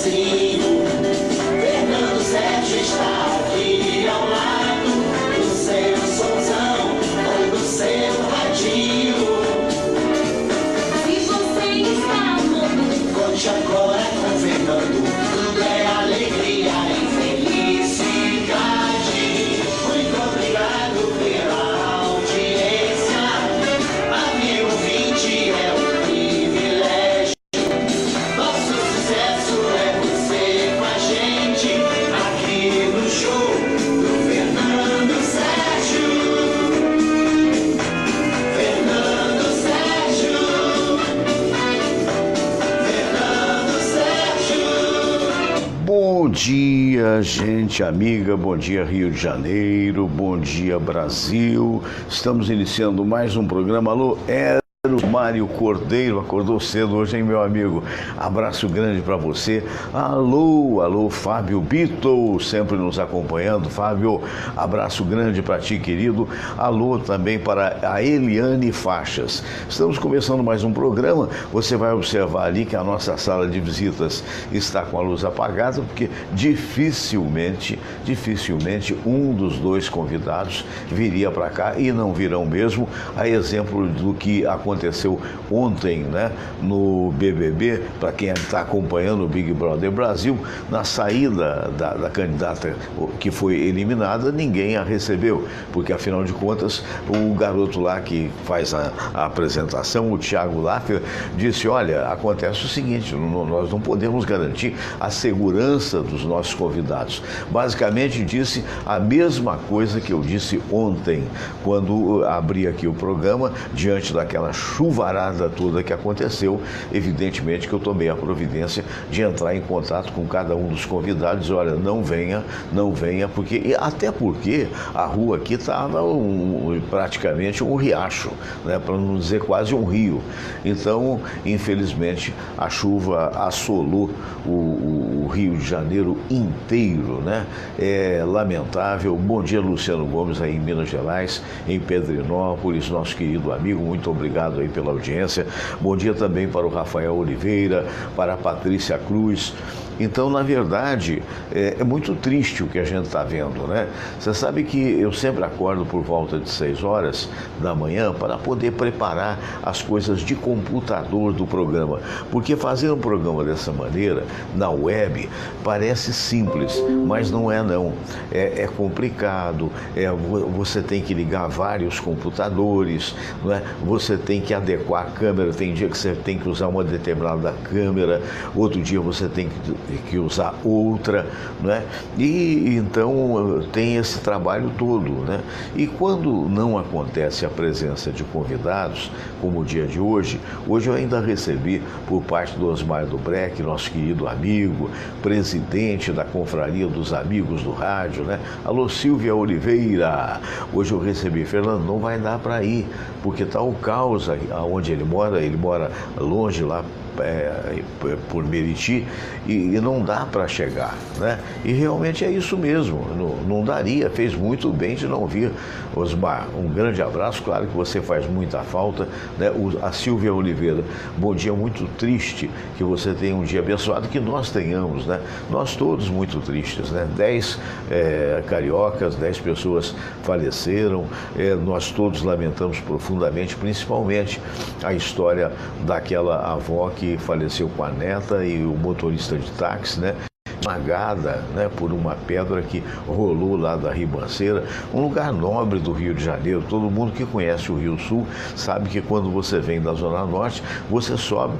Brasil. Fernando Sérgio está aqui ao lado do seu somzão ou do seu radinho. Se você está louco, Conte agora com Fernando. Tudo é alegria e felicidade. Muito obrigado pela audiência. Amigo ouvinte, é um privilégio. Nosso sucesso é você com a gente aqui no show do Fernando Sérgio. Fernando Sérgio. Fernando Sérgio. Bom dia, gente amiga, bom dia Rio de Janeiro, bom dia Brasil. Estamos iniciando mais um programa. Alô, Mário Cordeiro, acordou cedo hoje, hein, meu amigo? Abraço grande para você. Alô, Fábio Bito, sempre nos acompanhando. Fábio, abraço grande para ti, querido. Alô também para a Eliane Faixas. Estamos começando mais um programa. Você vai observar ali que a nossa sala de visitas está com a luz apagada, porque dificilmente um dos dois convidados viria para cá, e não virão mesmo, a exemplo do que aconteceu ontem, né, no BBB. Para quem está acompanhando o Big Brother Brasil, na saída da candidata que foi eliminada, ninguém a recebeu, porque afinal de contas o garoto lá que faz a apresentação, o Thiago Leifert, disse: olha, acontece o seguinte, nós não podemos garantir a segurança dos nossos convidados. Basicamente disse a mesma coisa que eu disse ontem, quando abri aqui o programa, diante daquela chuvarada toda que aconteceu. Evidentemente que eu tomei a providência de entrar em contato com cada um dos convidados. Olha, não venha, até porque a rua aqui estava praticamente um riacho, né, para não dizer quase um rio. Então, infelizmente, a chuva assolou o Rio de Janeiro inteiro, né? É lamentável. Bom dia, Luciano Gomes, aí em Minas Gerais, em Pedrinópolis, nosso querido amigo, muito obrigado aí pela audiência. Bom dia também para o Rafael Oliveira, para a Patrícia Cruz. Então, na verdade, é muito triste o que a gente está vendo, né? Você sabe que eu sempre acordo por volta de 6 horas da manhã para poder preparar as coisas de computador do programa, porque fazer um programa dessa maneira, na web, parece simples, mas não é não. É complicado, você tem que ligar vários computadores, não é? Você tem que adequar a câmera, tem dia que você tem que usar uma determinada câmera, outro dia você tem que usar outra, né? E então tem esse trabalho todo, né? E quando não acontece a presença de convidados, como o dia de hoje eu ainda recebi por parte do Osmar do Breck, nosso querido amigo, presidente da Confraria dos Amigos do Rádio, né? Alô, Silvia Oliveira, hoje eu recebi: Fernando, não vai dar para ir, porque está o caos onde ele mora longe lá, por Meriti, e não dá para chegar, né? E realmente é isso mesmo, não daria, fez muito bem de não vir. Osmar, um grande abraço, claro que você faz muita falta, né? A Silvia Oliveira, bom dia, muito triste que você tenha um dia abençoado, que nós tenhamos, né? Nós todos muito tristes, né? 10 cariocas, 10 pessoas faleceram, nós todos lamentamos profundamente, principalmente a história daquela avó que faleceu com a neta e o motorista de táxi, né? Esmagada, né, por uma pedra que rolou lá da Ribanceira, um lugar nobre do Rio de Janeiro. Todo mundo que conhece o Rio Sul sabe que quando você vem da Zona Norte, você sobe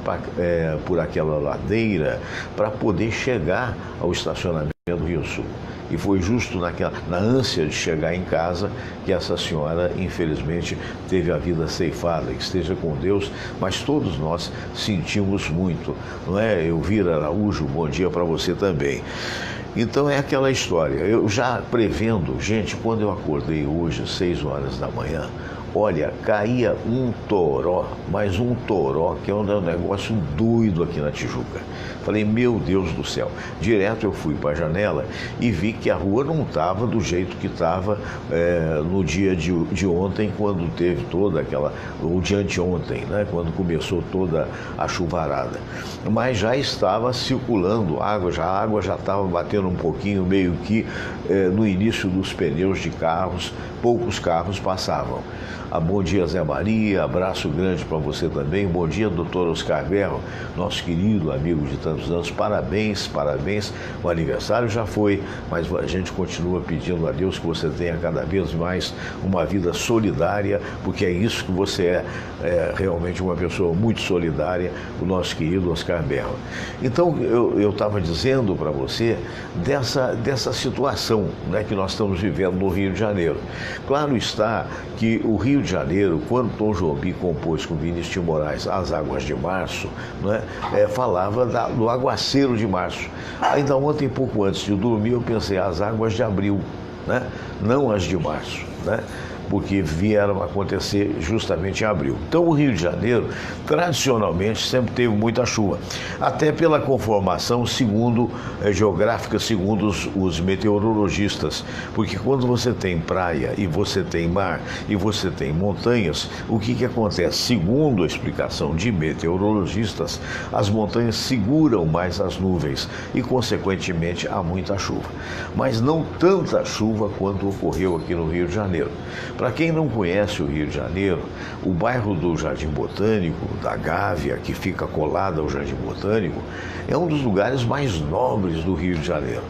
por aquela ladeira para poder chegar ao estacionamento do Rio Sul. E foi justo na ânsia de chegar em casa que essa senhora, infelizmente, teve a vida ceifada. Que esteja com Deus, mas todos nós sentimos muito, não é? Elvira Araújo, bom dia para você também. Então é aquela história, eu já prevendo, gente, quando eu acordei hoje, 6 horas da manhã, Olha, caía um toró, mas um toró, que é um negócio doido aqui na Tijuca. Falei, meu Deus do céu. Direto eu fui para a janela e vi que a rua não estava do jeito que estava no dia de ontem, quando teve toda aquela, ou de anteontem, né, quando começou toda a chuvarada. Mas já estava circulando água, a água já estava batendo um pouquinho, meio que no início dos pneus de carros, poucos carros passavam. Bom dia, Zé Maria, abraço grande para você também. Bom dia, doutor Oscar Berro, nosso querido amigo de tantos anos. Parabéns, parabéns. O aniversário já foi, mas a gente continua pedindo a Deus que você tenha cada vez mais uma vida solidária, porque é isso que você é realmente uma pessoa muito solidária, o nosso querido Oscar Berro. Então, eu estava dizendo para você dessa situação, né, que nós estamos vivendo no Rio de Janeiro. Claro está que o Rio de Janeiro, quando Tom Jobim compôs com Vinícius de Moraes As Águas de Março, né, falava do aguaceiro de março. Ainda ontem, pouco antes de dormir, eu pensei as águas de abril, né, não as de março, né, porque vieram acontecer justamente em abril. Então o Rio de Janeiro, tradicionalmente, sempre teve muita chuva, até pela conformação geográfica, segundo os meteorologistas, porque quando você tem praia e você tem mar e você tem montanhas, o que acontece? Segundo a explicação de meteorologistas, as montanhas seguram mais as nuvens e, consequentemente, há muita chuva. Mas não tanta chuva quanto ocorreu aqui no Rio de Janeiro. Para quem não conhece o Rio de Janeiro, o bairro do Jardim Botânico, da Gávea, que fica colado ao Jardim Botânico, é um dos lugares mais nobres do Rio de Janeiro.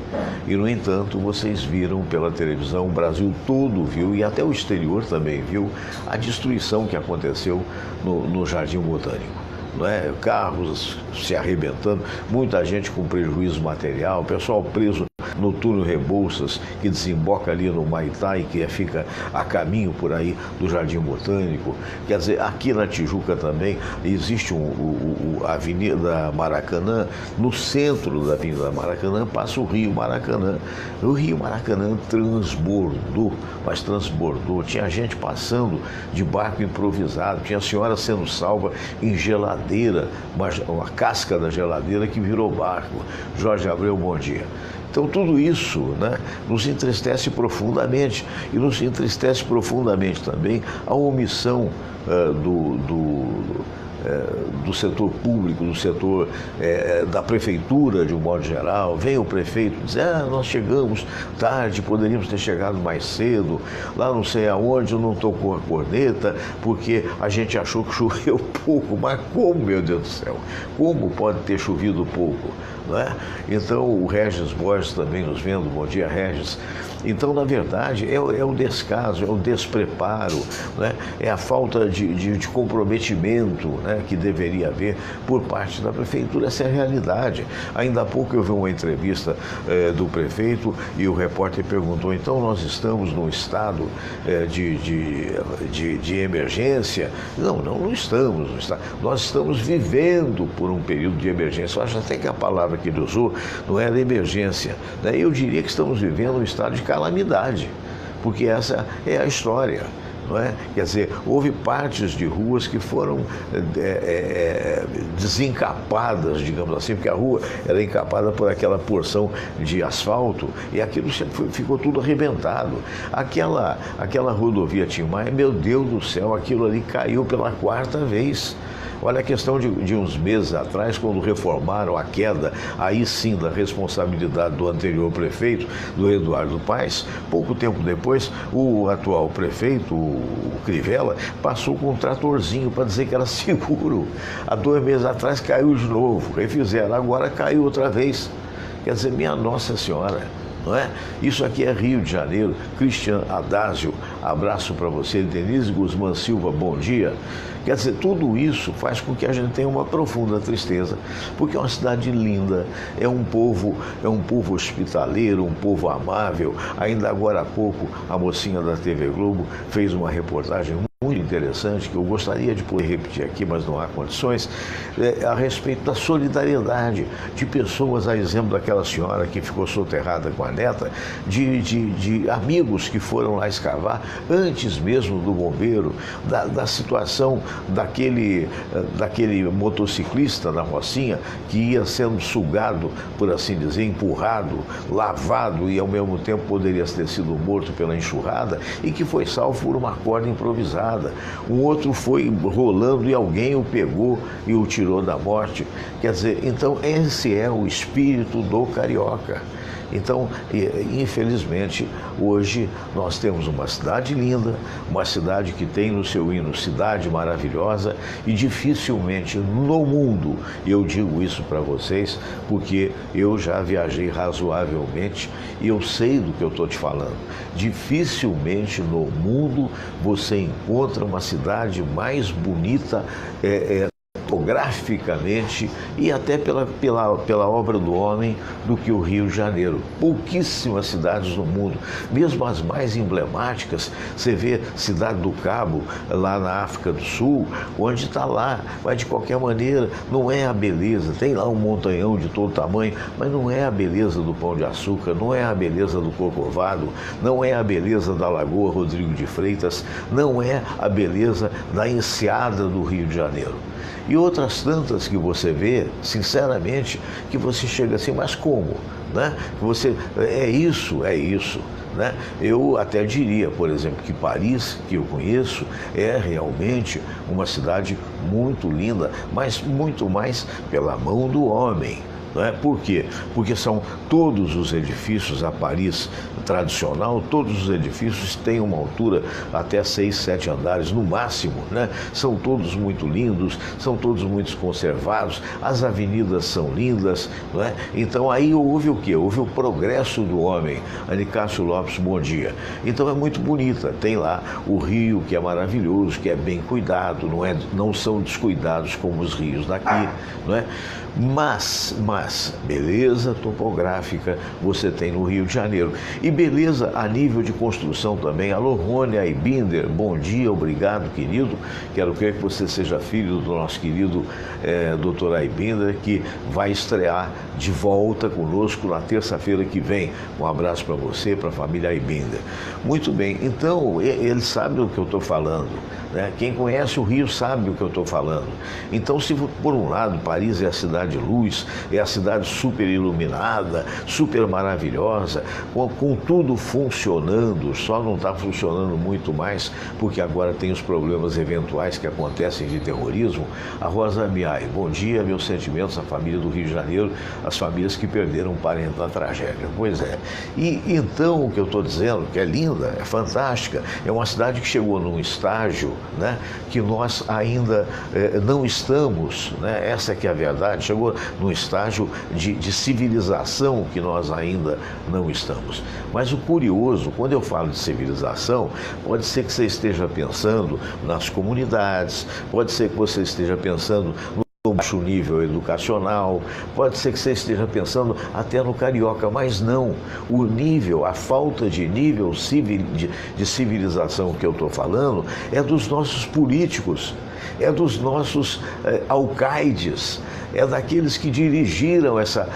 E, no entanto, vocês viram pela televisão, o Brasil todo viu, e até o exterior também viu, a destruição que aconteceu no Jardim Botânico. Não é? Carros se arrebentando, muita gente com prejuízo material, pessoal preso no túnel Rebouças, que desemboca ali no Maitá e que fica a caminho por aí do Jardim Botânico. Quer dizer, aqui na Tijuca também existe a Avenida Maracanã. No centro da Avenida Maracanã passa o Rio Maracanã. O Rio Maracanã transbordou, mas transbordou. Tinha gente passando de barco improvisado, tinha senhora sendo salva em geladeira, uma casca da geladeira que virou barco. Jorge Abreu, bom dia. Então, tudo isso, né, nos entristece profundamente. E nos entristece profundamente também a omissão do setor público, do setor da prefeitura, de um modo geral. Vem o prefeito dizer, nós chegamos tarde, poderíamos ter chegado mais cedo, lá não sei aonde, eu não tocou a corneta, porque a gente achou que choveu pouco. Mas como, meu Deus do céu? Como pode ter chovido pouco? Não é? Então, o Regis Borges também nos vendo, bom dia, Regis. Então, na verdade, é o descaso, é o despreparo, né? É a falta de comprometimento, né, que deveria haver por parte da prefeitura. Essa é a realidade. Ainda há pouco eu vi uma entrevista do prefeito e o repórter perguntou, então nós estamos num estado de emergência? Não estamos. Nós estamos vivendo por um período de emergência. Eu acho até que a palavra que ele usou não era emergência, né? Eu diria que estamos vivendo um estado de calamidade, porque essa é a história. Não é? Quer dizer, houve partes de ruas que foram desencapadas, digamos assim, porque a rua era encapada por aquela porção de asfalto e aquilo ficou tudo arrebentado. Aquela rodovia Tim Maia, meu Deus do céu, aquilo ali caiu pela 4ª vez. Olha a questão de uns meses atrás, quando reformaram a queda, aí sim, da responsabilidade do anterior prefeito, do Eduardo Paes. Pouco tempo depois, o atual prefeito, o Crivella, passou com um tratorzinho para dizer que era seguro. Há 2 meses atrás caiu de novo, refizeram, agora caiu outra vez. Quer dizer, minha Nossa Senhora, não é? Isso aqui é Rio de Janeiro. Cristian Adásio, abraço para você. Denise Guzmán Silva, bom dia. Quer dizer, tudo isso faz com que a gente tenha uma profunda tristeza, porque é uma cidade linda, é um povo hospitaleiro, um povo amável. Ainda agora há pouco, a mocinha da TV Globo fez uma reportagem muito muito interessante, que eu gostaria de poder repetir aqui, mas não há condições, a respeito da solidariedade de pessoas, a exemplo daquela senhora que ficou soterrada com a neta, de amigos que foram lá escavar, antes mesmo do bombeiro, da situação daquele motociclista na Rocinha, que ia sendo sugado, por assim dizer, empurrado, lavado, e ao mesmo tempo poderia ter sido morto pela enxurrada, e que foi salvo por uma corda improvisada. Um outro foi rolando e alguém o pegou e o tirou da morte. Quer dizer, então esse é o espírito do carioca. Então, infelizmente, hoje nós temos uma cidade linda, uma cidade que tem no seu hino cidade maravilhosa, e dificilmente no mundo, e eu digo isso para vocês porque eu já viajei razoavelmente e eu sei do que eu estou te falando, dificilmente no mundo você encontra uma cidade mais bonita, topograficamente e até pela obra do homem, do que o Rio de Janeiro. Pouquíssimas cidades no mundo, mesmo as mais emblemáticas, você vê Cidade do Cabo, lá na África do Sul, onde está lá, mas de qualquer maneira não é a beleza, tem lá um montanhão de todo tamanho, mas não é a beleza do Pão de Açúcar, não é a beleza do Corcovado, não é a beleza da Lagoa Rodrigo de Freitas, não é a beleza da Enseada do Rio de Janeiro. E outras tantas que você vê, sinceramente, que você chega assim, mas como? Né? Você, é isso, né? Eu até diria, por exemplo, que Paris, que eu conheço, é realmente uma cidade muito linda, mas muito mais pela mão do homem. Não é? Por quê? Porque são todos os edifícios, a Paris tradicional, todos os edifícios têm uma altura até 6, 7 andares no máximo, né? São todos muito lindos, são todos muito conservados, as avenidas são lindas, não é? Então aí houve o quê? Houve o progresso do homem. Anicácio Lopes, bom dia. Então é muito bonita, tem lá o rio, que é maravilhoso, que é bem cuidado, não são descuidados como os rios daqui, não é? Mas beleza topográfica você tem no Rio de Janeiro. E beleza a nível de construção também. Alô, Rony Aibinder, bom dia, obrigado, querido. Quero crer que você seja filho do nosso querido Dr. Aibinder, que vai estrear de volta conosco na terça-feira que vem. Um abraço para você, para a família Aibinder. Muito bem, então, ele sabe do que eu estou falando, né? Quem conhece o Rio sabe do que eu estou falando. Então, se por um lado Paris é a cidade de luz, é a cidade super iluminada, super maravilhosa, com tudo funcionando, só não está funcionando muito mais porque agora tem os problemas eventuais que acontecem de terrorismo. A Rosa Miai, bom dia, meus sentimentos à família do Rio de Janeiro, as famílias que perderam um parente na tragédia. Pois é. E então o que eu estou dizendo, que é linda, é fantástica, é uma cidade que chegou num estágio, né, que nós ainda não estamos, né, essa é que é a verdade, chegou num estágio de civilização que nós ainda não estamos. Mas o curioso, quando eu falo de civilização, pode ser que você esteja pensando nas comunidades, pode ser que você esteja pensando no baixo nível educacional, pode ser que você esteja pensando até no carioca, mas não. O nível, a falta de nível de civilização que eu estou falando é dos nossos políticos, é dos nossos alcaides, é daqueles que dirigiram essa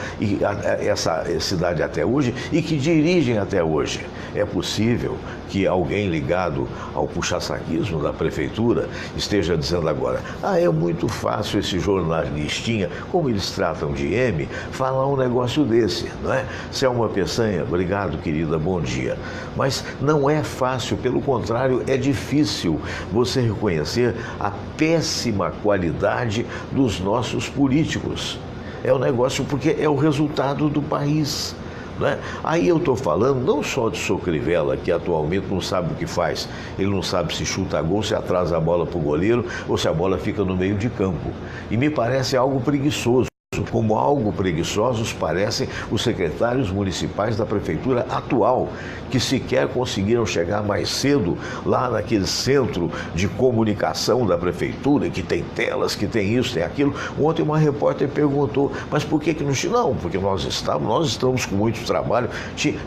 cidade até hoje e que dirigem até hoje. É possível que alguém ligado ao puxa-saquismo da prefeitura esteja dizendo agora: é muito fácil esse jornalistinha, como eles tratam de M, falar um negócio desse, não é? Selma Peçanha, obrigado, querida, bom dia. Mas não é fácil, pelo contrário, é difícil você reconhecer a péssima qualidade dos nossos políticos. É um negócio porque é o resultado do país. Né? Aí eu estou falando não só de Socrivela, que atualmente não sabe o que faz. Ele não sabe se chuta gol, se atrasa a bola para o goleiro ou se a bola fica no meio de campo. E me parece algo preguiçoso. preguiçoso, como algo preguiçosos parecem os secretários municipais da prefeitura atual, que sequer conseguiram chegar mais cedo lá naquele centro de comunicação da prefeitura, que tem telas, que tem isso, tem aquilo. Ontem uma repórter perguntou, mas por que não... Não, porque nós estamos com muito trabalho.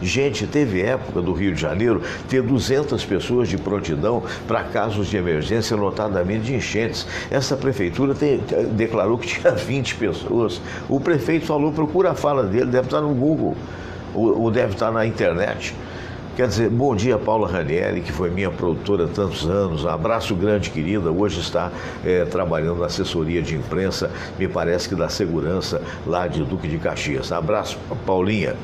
Gente, teve época do Rio de Janeiro ter 200 pessoas de prontidão para casos de emergência, notadamente de enchentes. Essa prefeitura declarou que tinha 20 pessoas. O prefeito falou, procura a fala dele, deve estar no Google, ou deve estar na internet. Quer dizer, bom dia, Paula Ranieri, que foi minha produtora há tantos anos. Um abraço grande, querida. Hoje está trabalhando na assessoria de imprensa, me parece que da segurança lá de Duque de Caxias. Abraço, Paulinha.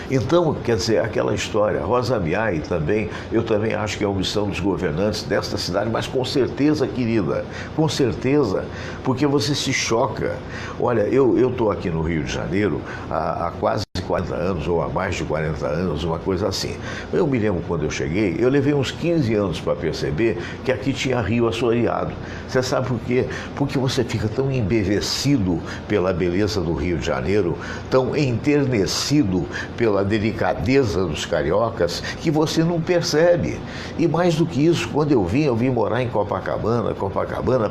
Então, quer dizer, aquela história, Rosa Miai também, eu também acho que é a omissão dos governantes desta cidade, mas com certeza, querida, com certeza, porque você se choca. Olha, eu estou aqui no Rio de Janeiro há quase 40 anos, ou há mais de 40 anos, uma coisa assim. Eu me lembro quando eu cheguei, eu levei uns 15 anos para perceber que aqui tinha rio assoreado. Você sabe por quê? Porque você fica tão embevecido pela beleza do Rio de Janeiro, tão enternecido pela delicadeza dos cariocas, que você não percebe. E mais do que isso, quando eu vim morar em Copacabana,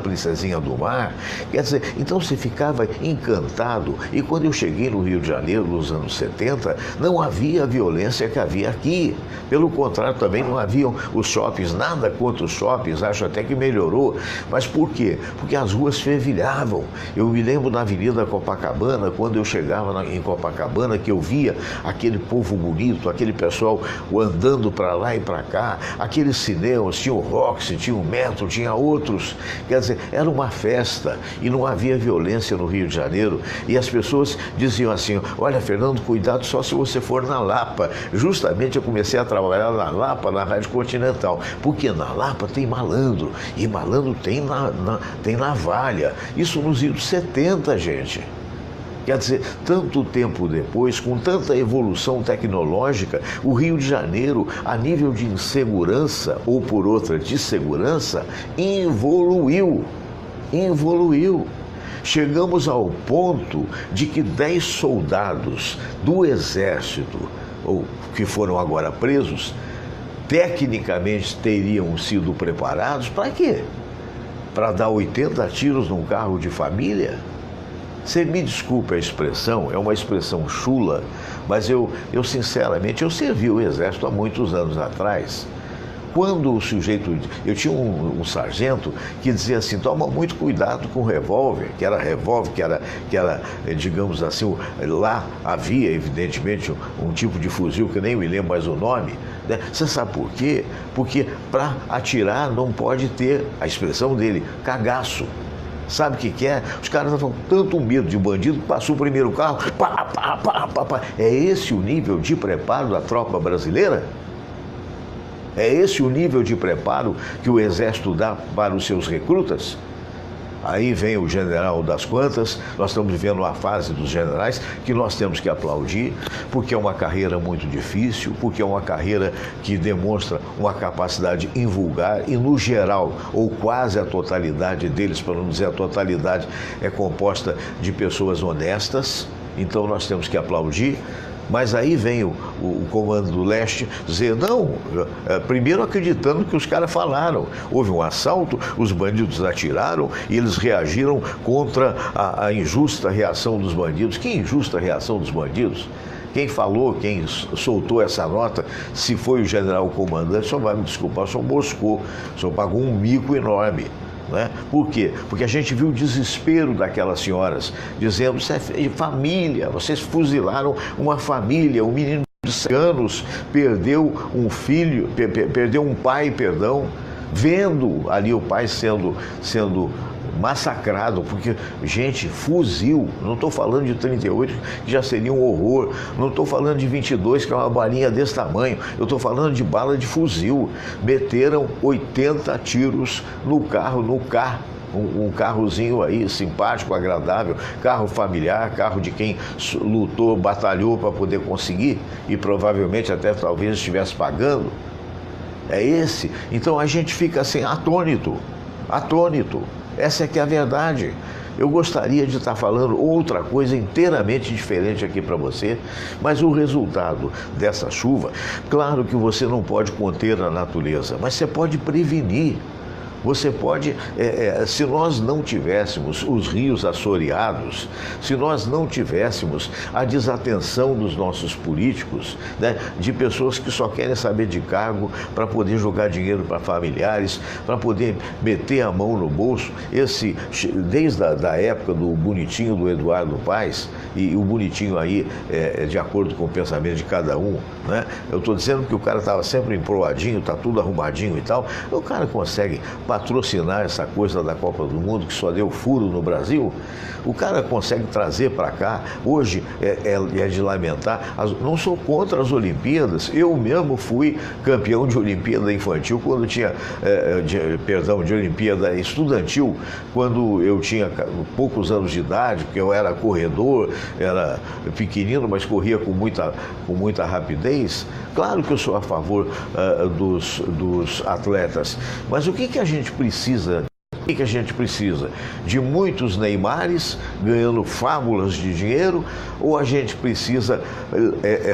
princesinha do mar. Quer dizer, então você ficava encantado. E quando eu cheguei no Rio de Janeiro, nos anos 70, não havia a violência que havia aqui. Pelo contrário, também não haviam os shoppings, nada contra os shoppings, acho até que melhorou. Mas por quê? Porque as ruas fervilhavam. Eu me lembro na Avenida Copacabana, quando eu chegava em Copacabana, que eu via aquele povo bonito, aquele pessoal andando para lá e para cá, aqueles cinemas, tinha o Roxy, tinha o Metro, tinha outros. Quer dizer, era uma festa e não havia violência no Rio de Janeiro. E as pessoas diziam assim, olha, Fernando, cuidado só se você for na Lapa. Justamente eu comecei a trabalhar na Lapa, na Rádio Continental, porque na Lapa tem malandro, e malandro tem navalha. Isso nos anos 70, gente. Quer dizer, tanto tempo depois, com tanta evolução tecnológica, o Rio de Janeiro, a nível de insegurança, ou por outra, de segurança, evoluiu. Chegamos ao ponto de que 10 soldados do Exército, ou que foram agora presos, tecnicamente teriam sido preparados para quê? Para dar 80 tiros num carro de família? Você me desculpe a expressão, é uma expressão chula, mas eu sinceramente, eu servi o Exército há muitos anos atrás. Quando o sujeito... Eu tinha um sargento que dizia assim, toma muito cuidado com o revólver, que era, digamos assim, lá havia, evidentemente, um tipo de fuzil que eu nem me lembro mais o nome. Né? Você sabe por quê? Porque para atirar não pode ter, a expressão dele, cagaço. Sabe o que é? Os caras estavam com tanto medo de bandido que passou o primeiro carro, pá, pá, pá, pá, pá. É esse o nível de preparo da tropa brasileira? É esse o nível de preparo que o Exército dá para os seus recrutas? Aí vem o general das quantas, nós estamos vivendo a fase dos generais, que nós temos que aplaudir, porque é uma carreira muito difícil, porque é uma carreira que demonstra uma capacidade invulgar e, no geral, ou quase a totalidade deles, para não dizer a totalidade, é composta de pessoas honestas, então nós temos que aplaudir. Mas aí vem o Comando do Leste dizer, não, primeiro acreditando que os caras falaram. Houve um assalto, os bandidos atiraram e eles reagiram contra a injusta reação dos bandidos. Que injusta reação dos bandidos? Quem falou, quem soltou essa nota, se foi o general comandante, só vai me desculpar, só moscou, só pagou um mico enorme. Né? Por quê? Porque a gente viu o desespero daquelas senhoras, dizendo, isso é família, vocês fuzilaram uma família, um menino de 6 anos perdeu um filho, perdeu um pai, vendo ali o pai sendo massacrado, porque, gente, fuzil, não estou falando de 38, que já seria um horror, não estou falando de 22, que é uma balinha desse tamanho, eu estou falando de bala de fuzil. Meteram 80 tiros no carro, um carrozinho aí, simpático, agradável, carro familiar, carro de quem lutou, batalhou para poder conseguir, e provavelmente até talvez estivesse pagando. É esse. Então a gente fica assim, atônito. Essa é que é a verdade. Eu gostaria de estar falando outra coisa inteiramente diferente aqui para você, mas o resultado dessa chuva, claro que você não pode conter a natureza, mas você pode prevenir. Você pode, se nós não tivéssemos os rios assoreados, se nós não tivéssemos a desatenção dos nossos políticos, né, de pessoas que só querem saber de cargo para poder jogar dinheiro para familiares, para poder meter a mão no bolso, desde a época do bonitinho do Eduardo Paes, e o bonitinho aí de acordo com o pensamento de cada um, né? Eu estou dizendo que o cara estava sempre emproadinho, está tudo arrumadinho e tal, o cara consegue patrocinar essa coisa da Copa do Mundo, que só deu furo no Brasil, o cara consegue trazer para cá, hoje é de lamentar, não sou contra as Olimpíadas, eu mesmo fui campeão de Olimpíada Infantil, quando tinha, de Olimpíada Estudantil, quando eu tinha poucos anos de idade, porque eu era corredor, era pequenino, mas corria com muita rapidez. Claro que eu sou a favor dos atletas, mas o que a gente precisa? O que a gente precisa? De muitos Neymares ganhando fábulas de dinheiro, ou a gente precisa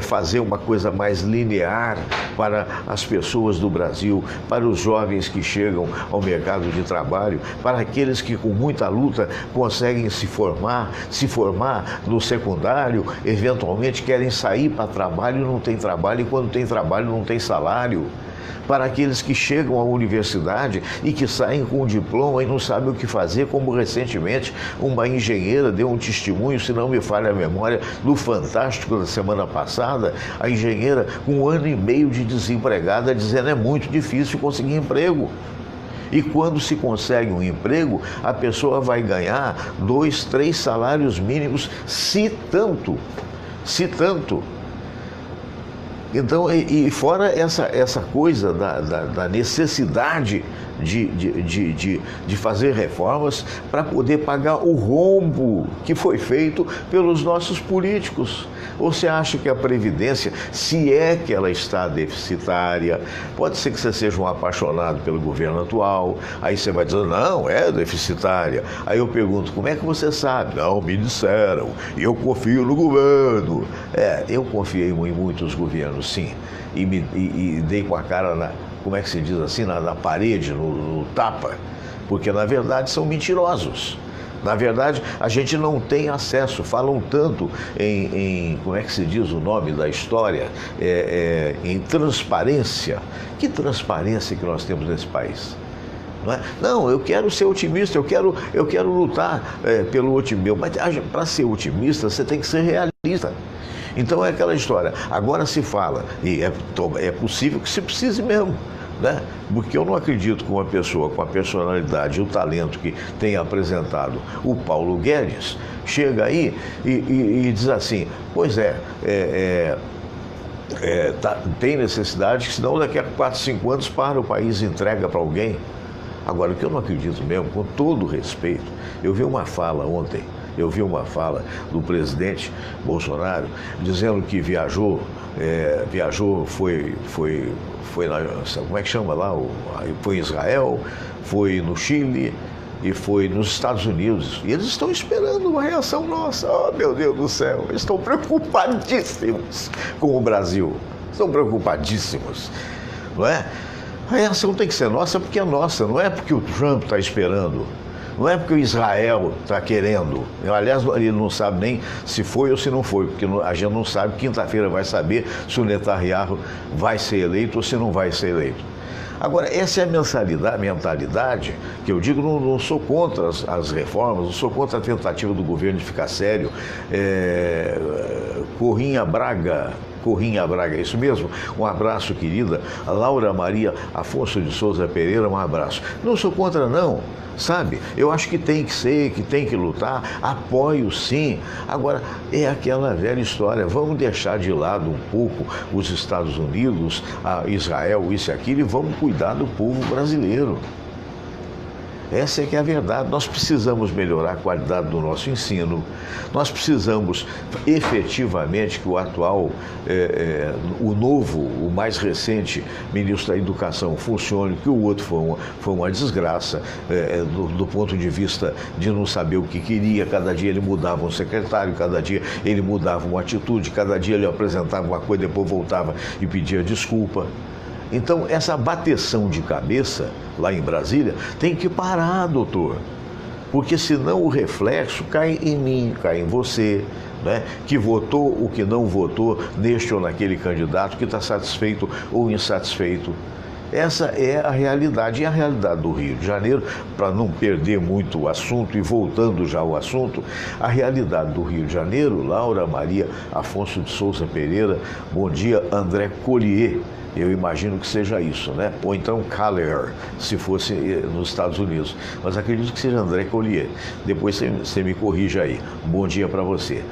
fazer uma coisa mais linear para as pessoas do Brasil, para os jovens que chegam ao mercado de trabalho, para aqueles que com muita luta conseguem se formar no secundário, eventualmente querem sair para trabalho e não tem trabalho, e quando tem trabalho não tem salário. Para aqueles que chegam à universidade e que saem com um diploma e não sabem o que fazer, como recentemente uma engenheira deu um testemunho, se não me falha a memória, do Fantástico da semana passada, a engenheira com 1 ano e meio de desempregada, dizendo é muito difícil conseguir emprego. E quando se consegue um emprego, a pessoa vai ganhar 2, 3 salários mínimos, se tanto. Então, e fora essa coisa da necessidade de fazer reformas para poder pagar o rombo que foi feito pelos nossos políticos. Ou você acha que a Previdência, se é que ela está deficitária, pode ser que você seja um apaixonado pelo governo atual, aí você vai dizer, não, é deficitária. Aí eu pergunto, como é que você sabe? Não, me disseram, e eu confio no governo. Eu confiei em muitos governos, sim, e dei com a cara como é que se diz assim, na parede, no tapa, porque na verdade são mentirosos. Na verdade, a gente não tem acesso, falam tanto em como é que se diz o nome da história, em transparência. Que transparência que nós temos nesse país? Não é? Não, eu quero ser otimista, eu quero lutar pelo otimismo, mas para ser otimista você tem que ser realista. Então é aquela história, agora se fala, e é possível que se precise mesmo, né? Porque eu não acredito que uma pessoa com a personalidade e o talento que tem apresentado o Paulo Guedes chega aí e diz assim, pois tem necessidade, que senão daqui a 4, 5 anos para o país e entrega para alguém. Agora, o que eu não acredito mesmo, com todo respeito, eu vi uma fala ontem, do presidente Bolsonaro dizendo que viajou, foi como é que chama lá? Foi em Israel, foi no Chile e foi nos Estados Unidos. E eles estão esperando uma reação nossa. Oh, meu Deus do céu, eles estão preocupadíssimos com o Brasil. Estão preocupadíssimos, não é? A reação tem que ser nossa porque é nossa, não é porque o Trump está esperando. Não é porque o Israel está querendo. Aliás, ele não sabe nem se foi ou se não foi, porque a gente não sabe, quinta-feira vai saber se o Netanyahu vai ser eleito ou se não vai ser eleito. Agora, essa é a mentalidade que eu digo, não sou contra as reformas, não sou contra a tentativa do governo de ficar sério. Corrinha Braga, é isso mesmo? Um abraço, querida. Laura Maria Afonso de Souza Pereira, um abraço. Não sou contra, não, sabe? Eu acho que tem que ser, que tem que lutar, apoio sim. Agora, é aquela velha história, vamos deixar de lado um pouco os Estados Unidos, Israel, isso e aquilo, e vamos cuidar do povo brasileiro. Essa é que é a verdade. Nós precisamos melhorar a qualidade do nosso ensino. Nós precisamos efetivamente que o atual, o novo, o mais recente ministro da Educação funcione, que o outro foi uma desgraça, do ponto de vista de não saber o que queria. Cada dia ele mudava um secretário, cada dia ele mudava uma atitude, cada dia ele apresentava uma coisa, depois voltava e pedia desculpa. Então, essa bateção de cabeça lá em Brasília tem que parar, doutor. Porque senão o reflexo cai em mim, cai em você, né? Que votou ou que não votou neste ou naquele candidato, que está satisfeito ou insatisfeito. Essa é a realidade. E a realidade do Rio de Janeiro, para não perder muito o assunto e voltando já ao assunto, a realidade do Rio de Janeiro, Laura Maria Afonso de Souza Pereira, bom dia, André Collier. Eu imagino que seja isso, né? Ou então Collier, se fosse nos Estados Unidos. Mas acredito que seja André Collier. Depois você me corrija aí. Bom dia para você.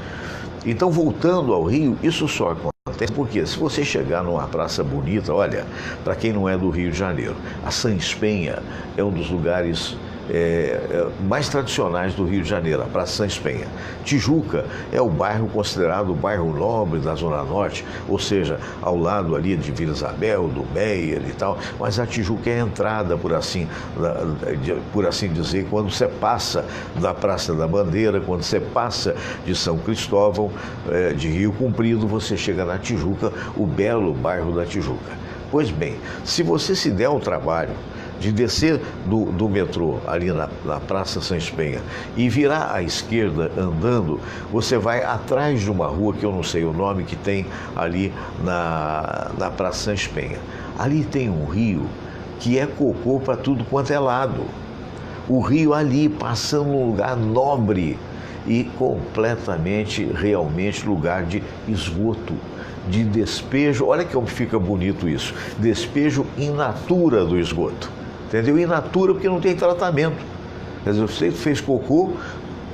Então, voltando ao Rio, isso só acontece porque se você chegar numa praça bonita, olha, para quem não é do Rio de Janeiro, a Sans Penha é um dos lugares mais tradicionais do Rio de Janeiro, a Praça Sans Penha. Tijuca é o bairro considerado o bairro nobre da Zona Norte, ou seja, ao lado ali de Vila Isabel, do Meier e tal, mas a Tijuca é a entrada, por assim dizer, quando você passa da Praça da Bandeira, quando você passa de São Cristóvão, de Rio Comprido, você chega na Tijuca, o belo bairro da Tijuca. Pois bem, se você se der o trabalho de descer do metrô ali na Praça Sans Penha e virar à esquerda andando, você vai atrás de uma rua que eu não sei o nome, que tem ali na Praça Sans Penha. Ali tem um rio que é cocô para tudo quanto é lado. O rio ali passando num lugar nobre e completamente, realmente, lugar de esgoto, de despejo. Olha como fica bonito isso, despejo in natura do esgoto. Entendeu? In natura porque não tem tratamento. Quer dizer, você fez cocô,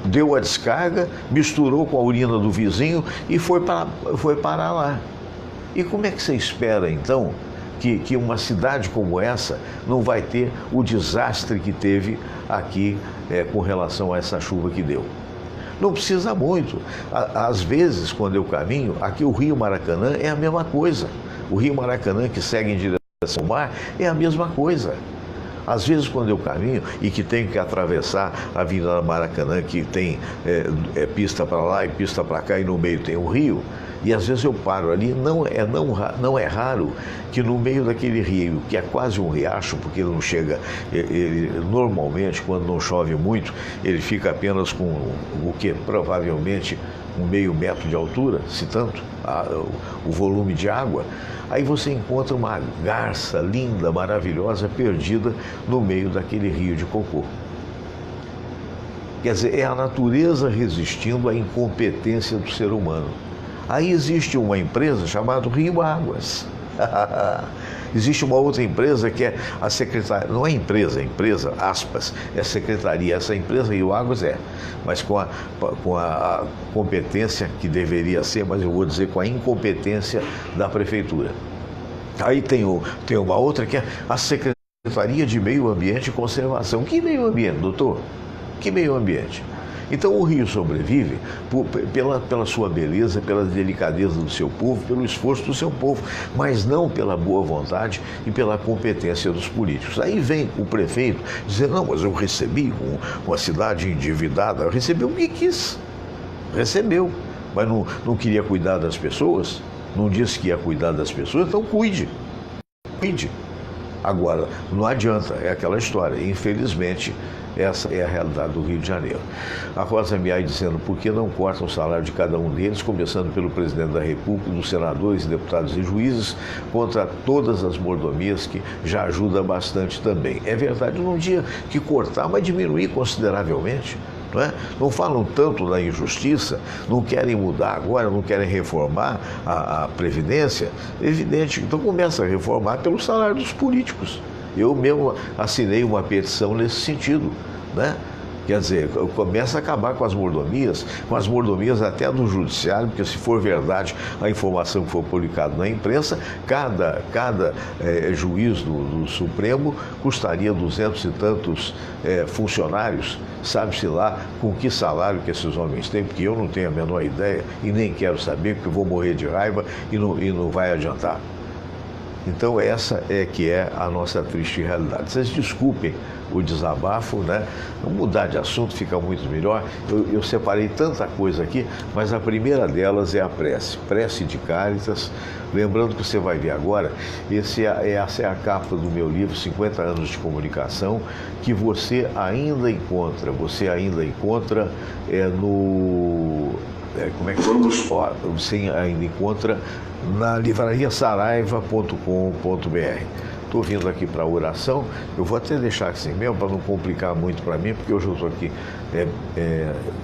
deu a descarga, misturou com a urina do vizinho e foi parar lá. E como é que você espera, então, que uma cidade como essa não vai ter o desastre que teve aqui com relação a essa chuva que deu? Não precisa muito. Às vezes, quando eu caminho, aqui o Rio Maracanã é a mesma coisa. O Rio Maracanã, que segue em direção ao mar, é a mesma coisa. Às vezes, quando eu caminho e que tenho que atravessar a Avenida Maracanã, que tem pista para lá e pista para cá, e no meio tem o rio, e às vezes eu paro ali, não é raro que no meio daquele rio, que é quase um riacho, porque ele não chega, normalmente, quando não chove muito, ele fica apenas com o que provavelmente um meio metro de altura, se tanto, o volume de água. Aí você encontra uma garça linda, maravilhosa, perdida no meio daquele rio de cocô. Quer dizer, é a natureza resistindo à incompetência do ser humano. Aí existe uma empresa chamada Rio Águas. Existe uma outra empresa que é a secretaria, não é empresa, aspas, é secretaria. Essa empresa Rio Águas mas com a competência que deveria ser, mas eu vou dizer com a incompetência da prefeitura. Aí tem uma outra que é a Secretaria de Meio Ambiente e Conservação. Que meio ambiente, doutor? Que meio ambiente? Então o Rio sobrevive pela sua beleza, pela delicadeza do seu povo, pelo esforço do seu povo, mas não pela boa vontade e pela competência dos políticos. Aí vem o prefeito dizer, não, mas eu recebi uma cidade endividada. Recebeu o que quis. Recebeu, mas não queria cuidar das pessoas, não disse que ia cuidar das pessoas, então cuide. Agora, não adianta, é aquela história, infelizmente. Essa é a realidade do Rio de Janeiro. A Rosa Miai dizendo por que não cortam o salário de cada um deles, começando pelo presidente da República, dos senadores, deputados e juízes, contra todas as mordomias, que já ajuda bastante também. É verdade, não tinha que cortar, mas diminuir consideravelmente. Não é? Não falam tanto da injustiça, não querem mudar agora, não querem reformar a Previdência. É evidente, então começa a reformar pelo salário dos políticos. Eu mesmo assinei uma petição nesse sentido, né? Quer dizer, começa a acabar com as mordomias até do judiciário, porque se for verdade a informação que for publicada na imprensa, cada juiz do Supremo custaria 200 e tantos funcionários, sabe-se lá com que salário que esses homens têm, porque eu não tenho a menor ideia e nem quero saber, porque eu vou morrer de raiva e não vai adiantar. Então essa é que é a nossa triste realidade. Vocês desculpem o desabafo, né? Vamos mudar de assunto, fica muito melhor. Eu separei tanta coisa aqui, mas a primeira delas é a prece de Cáritas. Lembrando que você vai ver agora, essa é a capa do meu livro 50 anos de comunicação, que você ainda encontra você ainda encontra na livrariasaraiva.com.br. Estou vindo aqui para a oração, eu vou até deixar assim mesmo para não complicar muito para mim, porque hoje eu estou aqui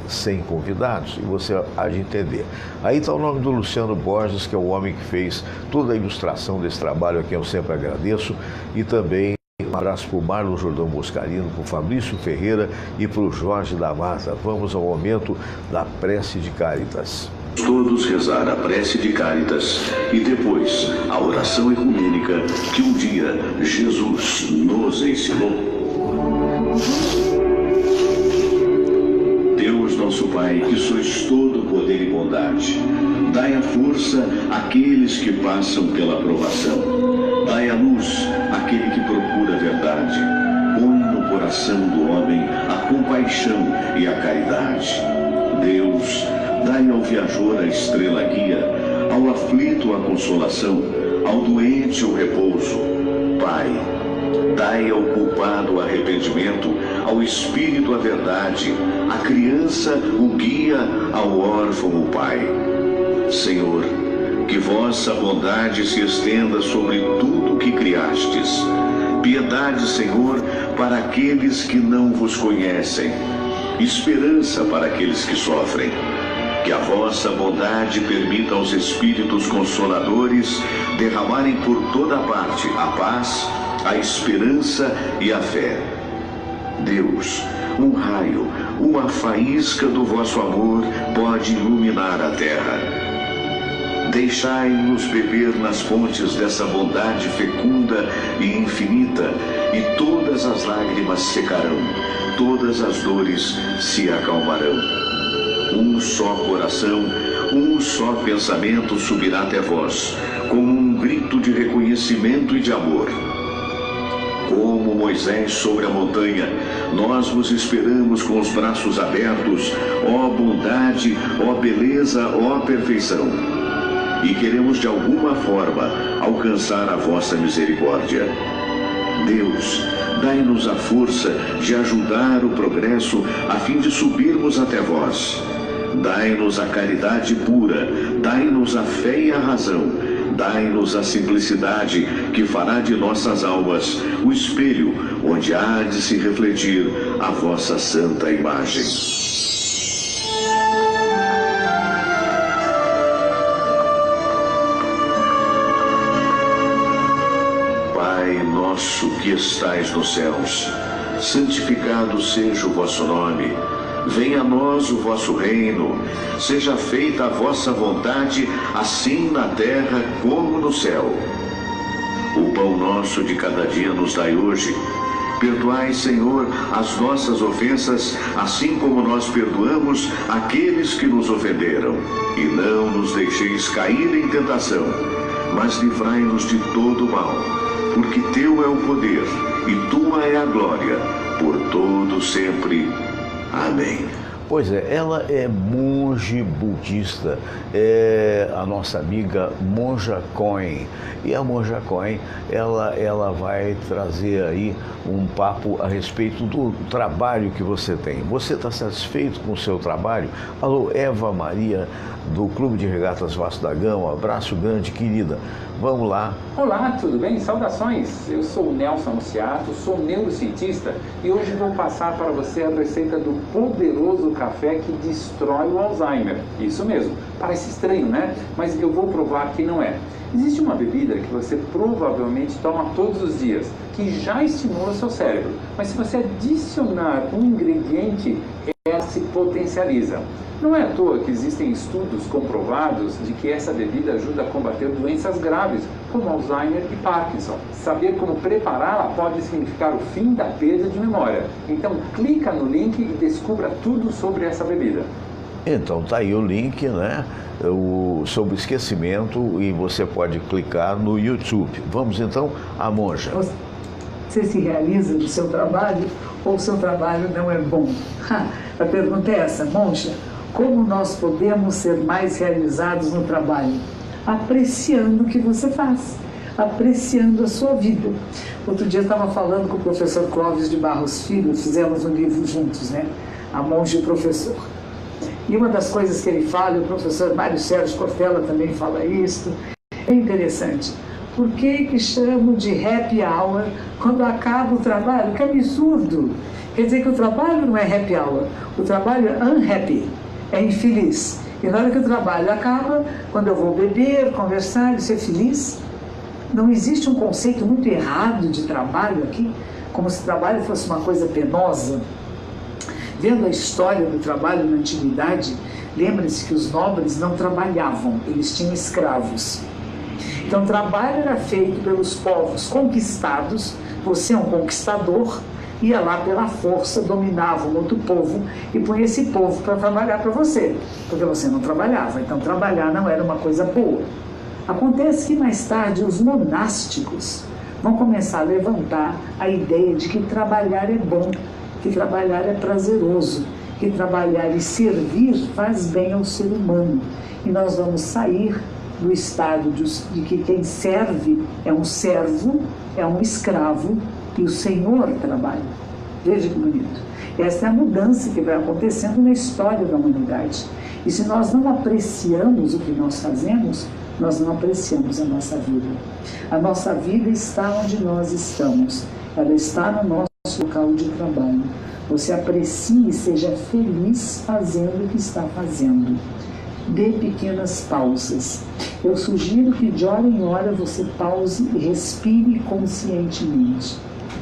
sem convidados e você há de entender. Aí está o nome do Luciano Borges, que é o homem que fez toda a ilustração desse trabalho, a quem eu sempre agradeço, e também um abraço para o Marlon Jordão Boscarino, para o Fabrício Ferreira e para o Jorge da Mata. Vamos ao momento da prece de Cáritas. Todos rezar a prece de Cáritas e depois a oração ecumênica que um dia Jesus nos ensinou. Deus nosso Pai, que sois todo poder e bondade, dai a força àqueles que passam pela provação. Dai a luz àquele que procura a verdade. Põe no coração do homem a compaixão e a caridade. Deus, dai ao viajor a estrela guia, ao aflito a consolação, ao doente o repouso. Pai, dai ao culpado o arrependimento, ao espírito a verdade, à criança o guia, ao órfão o pai. Senhor, que vossa bondade se estenda sobre tudo que criastes. Piedade, Senhor, para aqueles que não vos conhecem. Esperança para aqueles que sofrem. Que a vossa bondade permita aos Espíritos Consoladores derramarem por toda parte a paz, a esperança e a fé. Deus, um raio, uma faísca do vosso amor pode iluminar a terra. Deixai-nos beber nas fontes dessa bondade fecunda e infinita, e todas as lágrimas secarão, todas as dores se acalmarão. Um só coração, um só pensamento subirá até vós, como um grito de reconhecimento e de amor. Como Moisés sobre a montanha, nós vos esperamos com os braços abertos, ó bondade, ó beleza, ó perfeição. E queremos de alguma forma alcançar a vossa misericórdia. Deus, dai-nos a força de ajudar o progresso a fim de subirmos até vós. Dai-nos a caridade pura, dai-nos a fé e a razão, dai-nos a simplicidade que fará de nossas almas o espelho onde há de se refletir a vossa santa imagem. Pai nosso que estais nos céus, santificado seja o vosso nome. Venha a nós o vosso reino, seja feita a vossa vontade, assim na terra como no céu. O pão nosso de cada dia nos dai hoje. Perdoai, Senhor, as nossas ofensas, assim como nós perdoamos aqueles que nos ofenderam. E não nos deixeis cair em tentação, mas livrai-nos de todo o mal, porque teu é o poder e tua é a glória, por todo sempre. Amém. Pois é, ela é monge budista, é a nossa amiga Monja Coen. E a Monja Coen, ela vai trazer aí um papo a respeito do trabalho que você tem. Você está satisfeito com o seu trabalho? Alô, Eva Maria, do Clube de Regatas Vasco da Gama, um abraço grande, querida. Vamos lá. Olá, tudo bem? Saudações! Eu sou o Nelson Anunciato, sou neurocientista e hoje vou passar para você a receita do poderoso café que destrói o Alzheimer. Isso mesmo, parece estranho, né? Mas eu vou provar que não é. Existe uma bebida que você provavelmente toma todos os dias, que já estimula o seu cérebro. Mas se você adicionar um ingrediente, ela se potencializa. Não é à toa que existem estudos comprovados de que essa bebida ajuda a combater doenças graves, como Alzheimer e Parkinson. Saber como prepará-la pode significar o fim da perda de memória. Então, clica no link e descubra tudo sobre essa bebida. Então, tá aí o link, né? Sobre esquecimento, e você pode clicar no YouTube. Vamos então à monja. Você se realiza no seu trabalho ou o seu trabalho não é bom? A pergunta é essa, monja. Como nós podemos ser mais realizados no trabalho? Apreciando o que você faz, apreciando a sua vida. Outro dia eu estava falando com o professor Clóvis de Barros Filho, fizemos um livro juntos, né? A Monja e o Professor. E uma das coisas que ele fala, e o professor Mário Sérgio Cortella também fala isso, é interessante. Por que chamo de happy hour quando acaba o trabalho? Que absurdo! Quer dizer que o trabalho não é happy hour, o trabalho é unhappy, é infeliz. E na hora que o trabalho acaba, quando eu vou beber, conversar e ser feliz, não existe um conceito muito errado de trabalho aqui, como se o trabalho fosse uma coisa penosa. Vendo a história do trabalho na antiguidade, lembre-se que os nobres não trabalhavam, eles tinham escravos. Então, o trabalho era feito pelos povos conquistados, você é um conquistador, ia lá pela força, dominava um outro povo e punha esse povo para trabalhar para você, porque você não trabalhava, então trabalhar não era uma coisa boa. Acontece que mais tarde os monásticos vão começar a levantar a ideia de que trabalhar é bom, que trabalhar é prazeroso, que trabalhar e servir faz bem ao ser humano. E nós vamos sair do estado de que quem serve é um servo, é um escravo, e o Senhor trabalha. Veja que bonito. Essa é a mudança que vai acontecendo na história da humanidade. E se nós não apreciamos o que nós fazemos, nós não apreciamos a nossa vida. A nossa vida está onde nós estamos. Ela está no nosso local de trabalho. Você aprecie e seja feliz fazendo o que está fazendo. Dê pequenas pausas. Eu sugiro que de hora em hora você pause e respire conscientemente.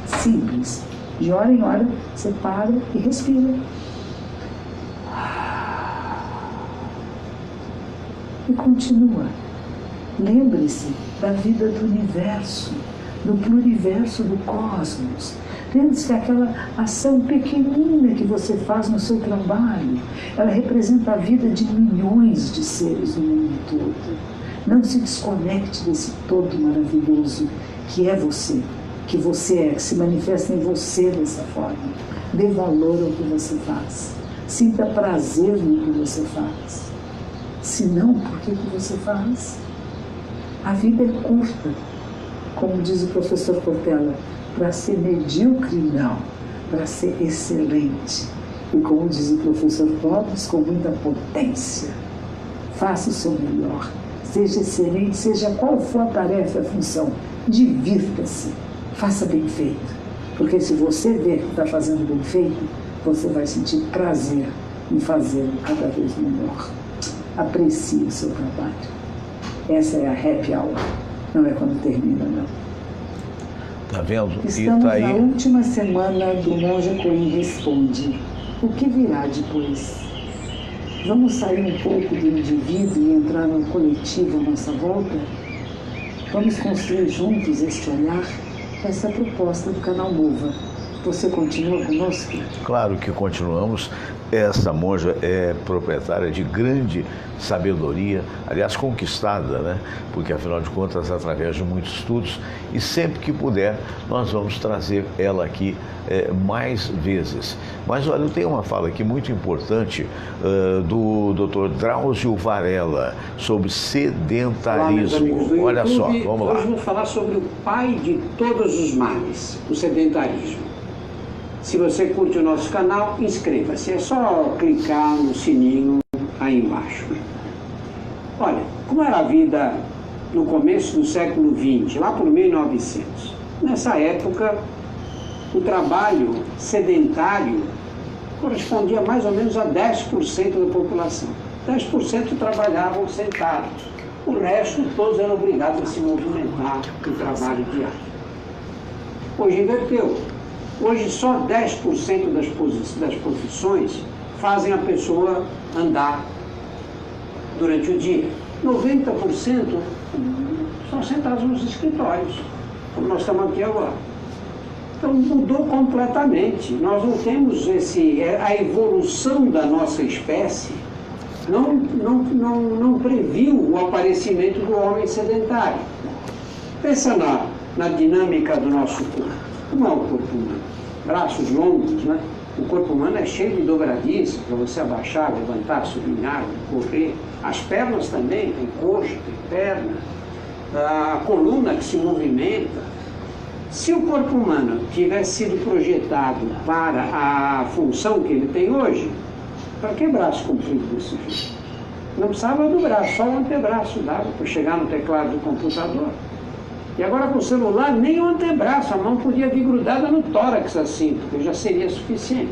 Simples. De hora em hora você para e respira. E continua. Lembre-se da vida do universo, do pluriverso do cosmos. Lembre-se que aquela ação pequenina que você faz no seu trabalho, ela representa a vida de milhões de seres no mundo todo. Não se desconecte desse todo maravilhoso que é você, que se manifesta em você dessa forma. Dê valor ao que você faz. Sinta prazer no que você faz. Se não, por que você faz? A vida é curta, como diz o professor Cortella, para ser medíocre, não, para ser excelente. E como diz o professor Clóvis, com muita potência. Faça o seu melhor, seja excelente, seja qual for a tarefa, a função, divirta-se, faça bem feito. Porque se você vê que está fazendo bem feito, você vai sentir prazer em fazê-lo cada vez melhor. Aprecie o seu trabalho. Essa é a happy hour, não é quando termina, não. Tá vendo? Estamos tá aí... na última semana do Monja Coen Responde. O que virá depois? Vamos sair um pouco do indivíduo e entrar no coletivo à nossa volta? Vamos construir juntos este olhar? Essa é a proposta do canal Mova. Você continua conosco? Claro que continuamos. Essa monja é proprietária de grande sabedoria, aliás, conquistada, né? Porque, afinal de contas, através de muitos estudos, e sempre que puder, nós vamos trazer ela aqui mais vezes. Mas, olha, eu tenho uma fala aqui muito importante do Dr. Drauzio Varela sobre sedentarismo. Olá, olha só, vamos lá. Hoje vou falar sobre o pai de todos os males, o sedentarismo. Se você curte o nosso canal, inscreva-se. É só clicar no sininho aí embaixo. Olha, como era a vida no começo do século XX, lá por 1900? Nessa época, o trabalho sedentário correspondia mais ou menos a 10% da população. 10% trabalhavam sentados. O resto, todos eram obrigados a se movimentar no trabalho diário. Hoje inverteu. Hoje só 10% das profissões fazem a pessoa andar durante o dia. 90% são sentados nos escritórios, como nós estamos aqui agora. Então mudou completamente. Nós não temos a evolução da nossa espécie não previu o aparecimento do homem sedentário. Pensa na dinâmica do nosso corpo. Como é o corpo humano? Braços longos, né? O corpo humano é cheio de dobradiças para você abaixar, levantar, subir, correr. As pernas também, tem coxa, tem perna. A coluna que se movimenta. Se o corpo humano tivesse sido projetado para a função que ele tem hoje, para que braço comprido desse jeito? Não precisava do braço, só o antebraço dava para chegar no teclado do computador. E agora com o celular, nem o antebraço, a mão podia vir grudada no tórax assim, porque já seria suficiente.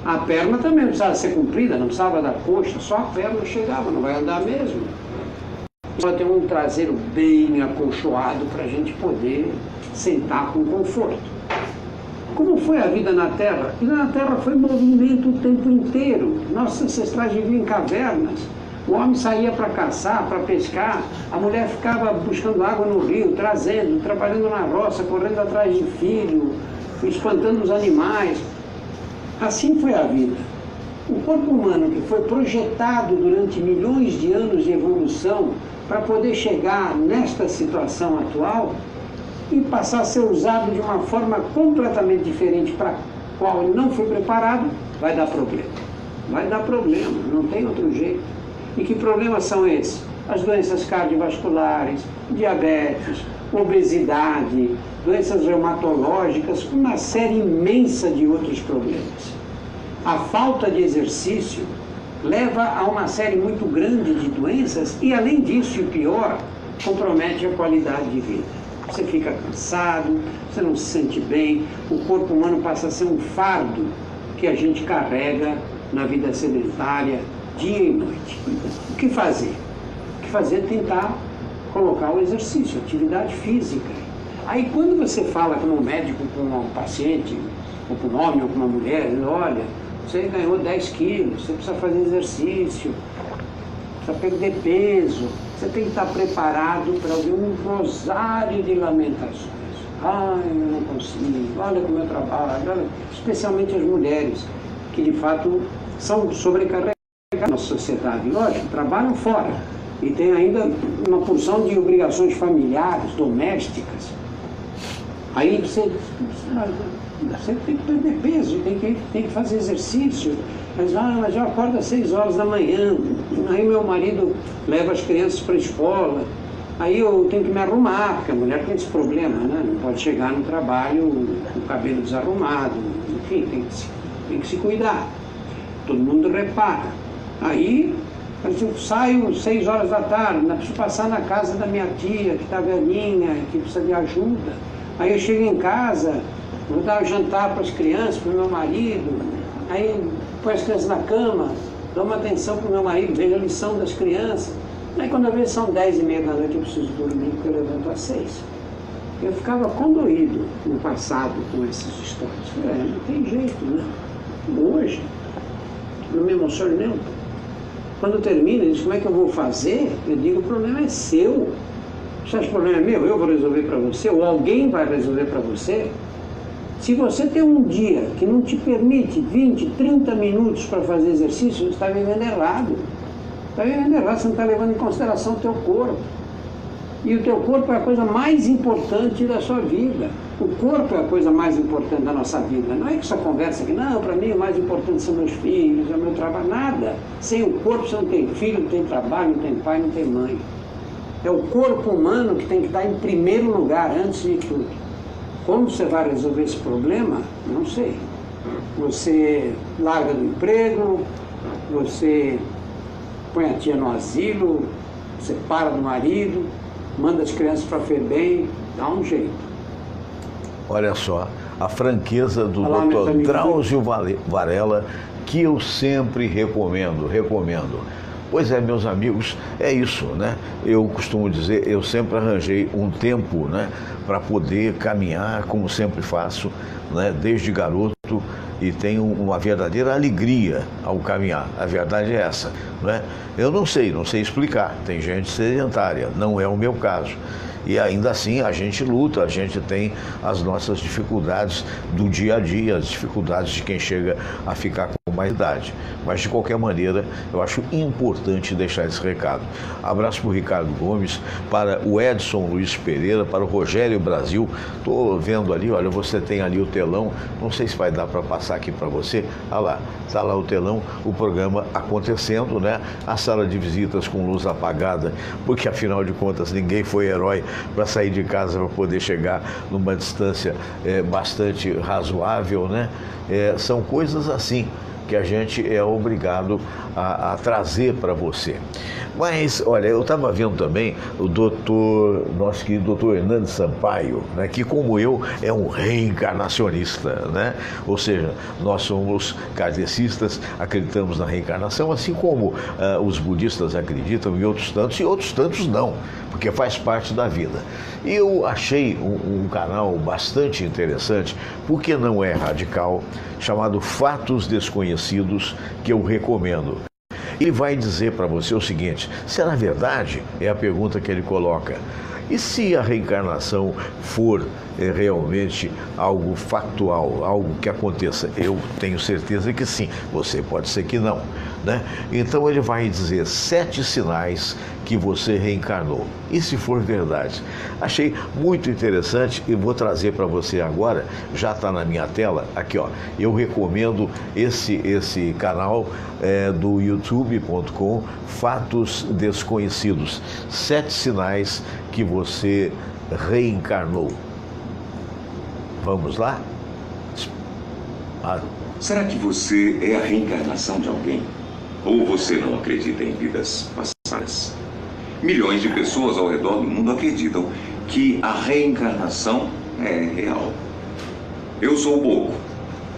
A perna também não precisava ser comprida, não precisava da coxa, só a perna chegava, não vai andar mesmo. Só tem um traseiro bem acolchoado para a gente poder sentar com conforto. Como foi a vida na Terra? A vida na Terra foi movimento o tempo inteiro. Nossos ancestrais viviam em cavernas. O homem saía para caçar, para pescar, a mulher ficava buscando água no rio, trazendo, trabalhando na roça, correndo atrás de filho, espantando os animais. Assim foi a vida. O corpo humano que foi projetado durante milhões de anos de evolução para poder chegar nesta situação atual e passar a ser usado de uma forma completamente diferente para a qual ele não foi preparado, vai dar problema. Vai dar problema, não tem outro jeito. E que problemas são esses? As doenças cardiovasculares, diabetes, obesidade, doenças reumatológicas, uma série imensa de outros problemas. A falta de exercício leva a uma série muito grande de doenças e, além disso, e o pior, compromete a qualidade de vida. Você fica cansado, você não se sente bem, o corpo humano passa a ser um fardo que a gente carrega na vida sedentária, dia e noite. O que fazer? O que fazer é tentar colocar o exercício, atividade física. Aí quando você fala como médico com um paciente, ou com um homem ou com uma mulher, olha, você ganhou 10 quilos, você precisa fazer exercício, precisa perder peso, você tem que estar preparado para ouvir um rosário de lamentações. Ai, eu não consigo, olha como eu trabalho, olha, especialmente as mulheres, que de fato são sobrecarregadas na nossa sociedade. Lógico, trabalham fora e tem ainda uma porção de obrigações familiares, domésticas. Aí você tem que perder peso, tem que fazer exercício. Mas eu acordo às 6 horas da manhã, aí meu marido leva as crianças para a escola, aí eu tenho que me arrumar, porque a mulher tem esse problema, né? Não pode chegar no trabalho com o cabelo desarrumado, enfim, tem que se cuidar. Todo mundo repara. Aí eu saio às 6 horas da tarde, preciso passar na casa da minha tia, que está velhinha, que precisa de ajuda. Aí eu chego em casa, vou dar um jantar para as crianças, para o meu marido, aí põe as crianças na cama, dou uma atenção para o meu marido, vejo a lição das crianças. Aí quando eu vejo são 10h30 da noite, eu preciso dormir, porque eu levanto às 6. Eu ficava condoído no passado com essas histórias. Não tem jeito, né? Hoje, não me emociono nem um pouco. Quando termina, ele diz, como é que eu vou fazer? Eu digo, o problema é seu. Se o problema é meu, eu vou resolver para você, ou alguém vai resolver para você. Se você tem um dia que não te permite 20, 30 minutos para fazer exercício, você está vivendo errado. Está vivendo errado, você não está levando em consideração o teu corpo. E o teu corpo é a coisa mais importante da sua vida. O corpo é a coisa mais importante da nossa vida. Não é que essa conversa aqui, não, para mim o mais importante são meus filhos, é o meu trabalho. Nada. Sem o corpo você não tem filho, não tem trabalho, não tem pai, não tem mãe. É o corpo humano que tem que estar em primeiro lugar, antes de tudo. Como você vai resolver esse problema? Não sei. Você larga do emprego, você põe a tia no asilo, separa do marido, manda as crianças para FEBEM, dá um jeito. Olha só, a franqueza do Olá, meus Dr. amigos. Drauzio Varela, que eu sempre recomendo. Pois é, meus amigos, é isso, né? Eu costumo dizer, eu sempre arranjei um tempo, né, para poder caminhar, como sempre faço, né, desde garoto, e tenho uma verdadeira alegria ao caminhar. A verdade é essa, né? Eu não sei explicar. Tem gente sedentária, não é o meu caso. E ainda assim a gente luta, a gente tem as nossas dificuldades do dia a dia, as dificuldades de quem chega a ficar com mais idade. Mas de qualquer maneira, eu acho importante deixar esse recado. Abraço para o Ricardo Gomes, para o Edson Luiz Pereira, para o Rogério Brasil. Estou vendo ali, olha, você tem ali o telão, não sei se vai dar para passar aqui para você. Olha lá, está lá o telão, o programa acontecendo, né? A sala de visitas com luz apagada, porque afinal de contas ninguém foi herói para sair de casa para poder chegar numa distância bastante razoável, né? São coisas assim que a gente é obrigado a trazer para você. Mas, olha, eu estava vendo também o nosso querido doutor Hernando Sampaio, né, que como eu é um reencarnacionista, né? Ou seja, nós somos kardecistas, acreditamos na reencarnação, assim como os budistas acreditam e outros tantos não, porque faz parte da vida. E eu achei um canal bastante interessante, porque não é radical, chamado Fatos Desconhecidos, que eu recomendo. Ele vai dizer para você o seguinte: será verdade? É a pergunta que ele coloca. E se a reencarnação for realmente algo factual, algo que aconteça? Eu tenho certeza que sim, você pode ser que não, né? Então ele vai dizer 7 sinais que você reencarnou. E se for verdade? Achei muito interessante e vou trazer para você agora, já está na minha tela, aqui ó, eu recomendo esse canal do youtube.com, Fatos Desconhecidos, 7 sinais que você reencarnou. Vamos lá? Será que você é a reencarnação de alguém? Ou você não acredita em vidas passadas? Milhões de pessoas ao redor do mundo acreditam que a reencarnação é real. Eu sou o Boco.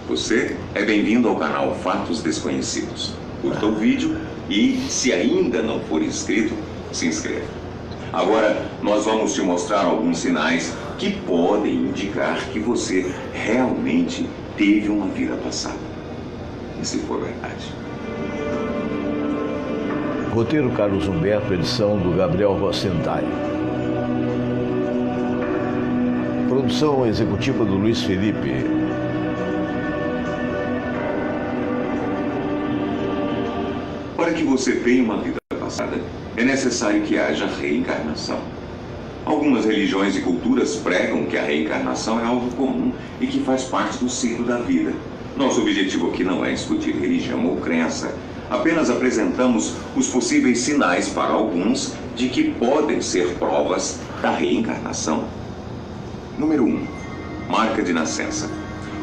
Você é bem-vindo ao canal Fatos Desconhecidos. Curta o vídeo e, se ainda não for inscrito, se inscreva. Agora, nós vamos te mostrar alguns sinais que podem indicar que você realmente teve uma vida passada. E se for verdade? Roteiro Carlos Humberto, edição do Gabriel Rossentari. Produção executiva do Luiz Felipe. Para que você tenha uma vida passada, é necessário que haja reencarnação. Algumas religiões e culturas pregam que a reencarnação é algo comum e que faz parte do ciclo da vida. Nosso objetivo aqui não é discutir religião ou crença. Apenas apresentamos os possíveis sinais para alguns de que podem ser provas da reencarnação. Número 1. Marca de nascença.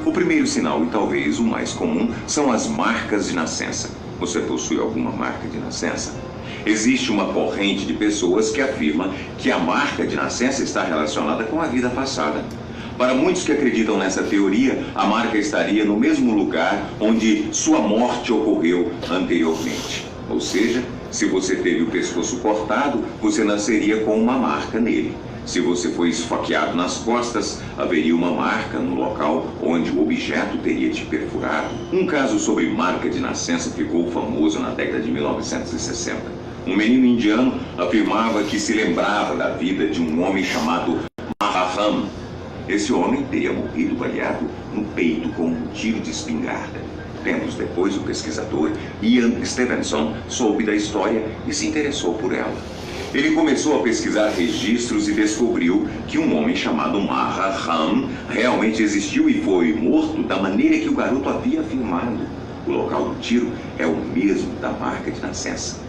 O primeiro sinal, e talvez o mais comum, são as marcas de nascença. Você possui alguma marca de nascença? Existe uma corrente de pessoas que afirma que a marca de nascença está relacionada com a vida passada. Para muitos que acreditam nessa teoria, a marca estaria no mesmo lugar onde sua morte ocorreu anteriormente. Ou seja, se você teve o pescoço cortado, você nasceria com uma marca nele. Se você foi esfaqueado nas costas, haveria uma marca no local onde o objeto teria te perfurado. Um caso sobre marca de nascença ficou famoso na década de 1960. Um menino indiano afirmava que se lembrava da vida de um homem chamado Maharam. Esse homem teria morrido baleado no peito com um tiro de espingarda. Tempos depois, o pesquisador Ian Stevenson soube da história e se interessou por ela. Ele começou a pesquisar registros e descobriu que um homem chamado Maharam realmente existiu e foi morto da maneira que o garoto havia afirmado. O local do tiro é o mesmo da marca de nascença.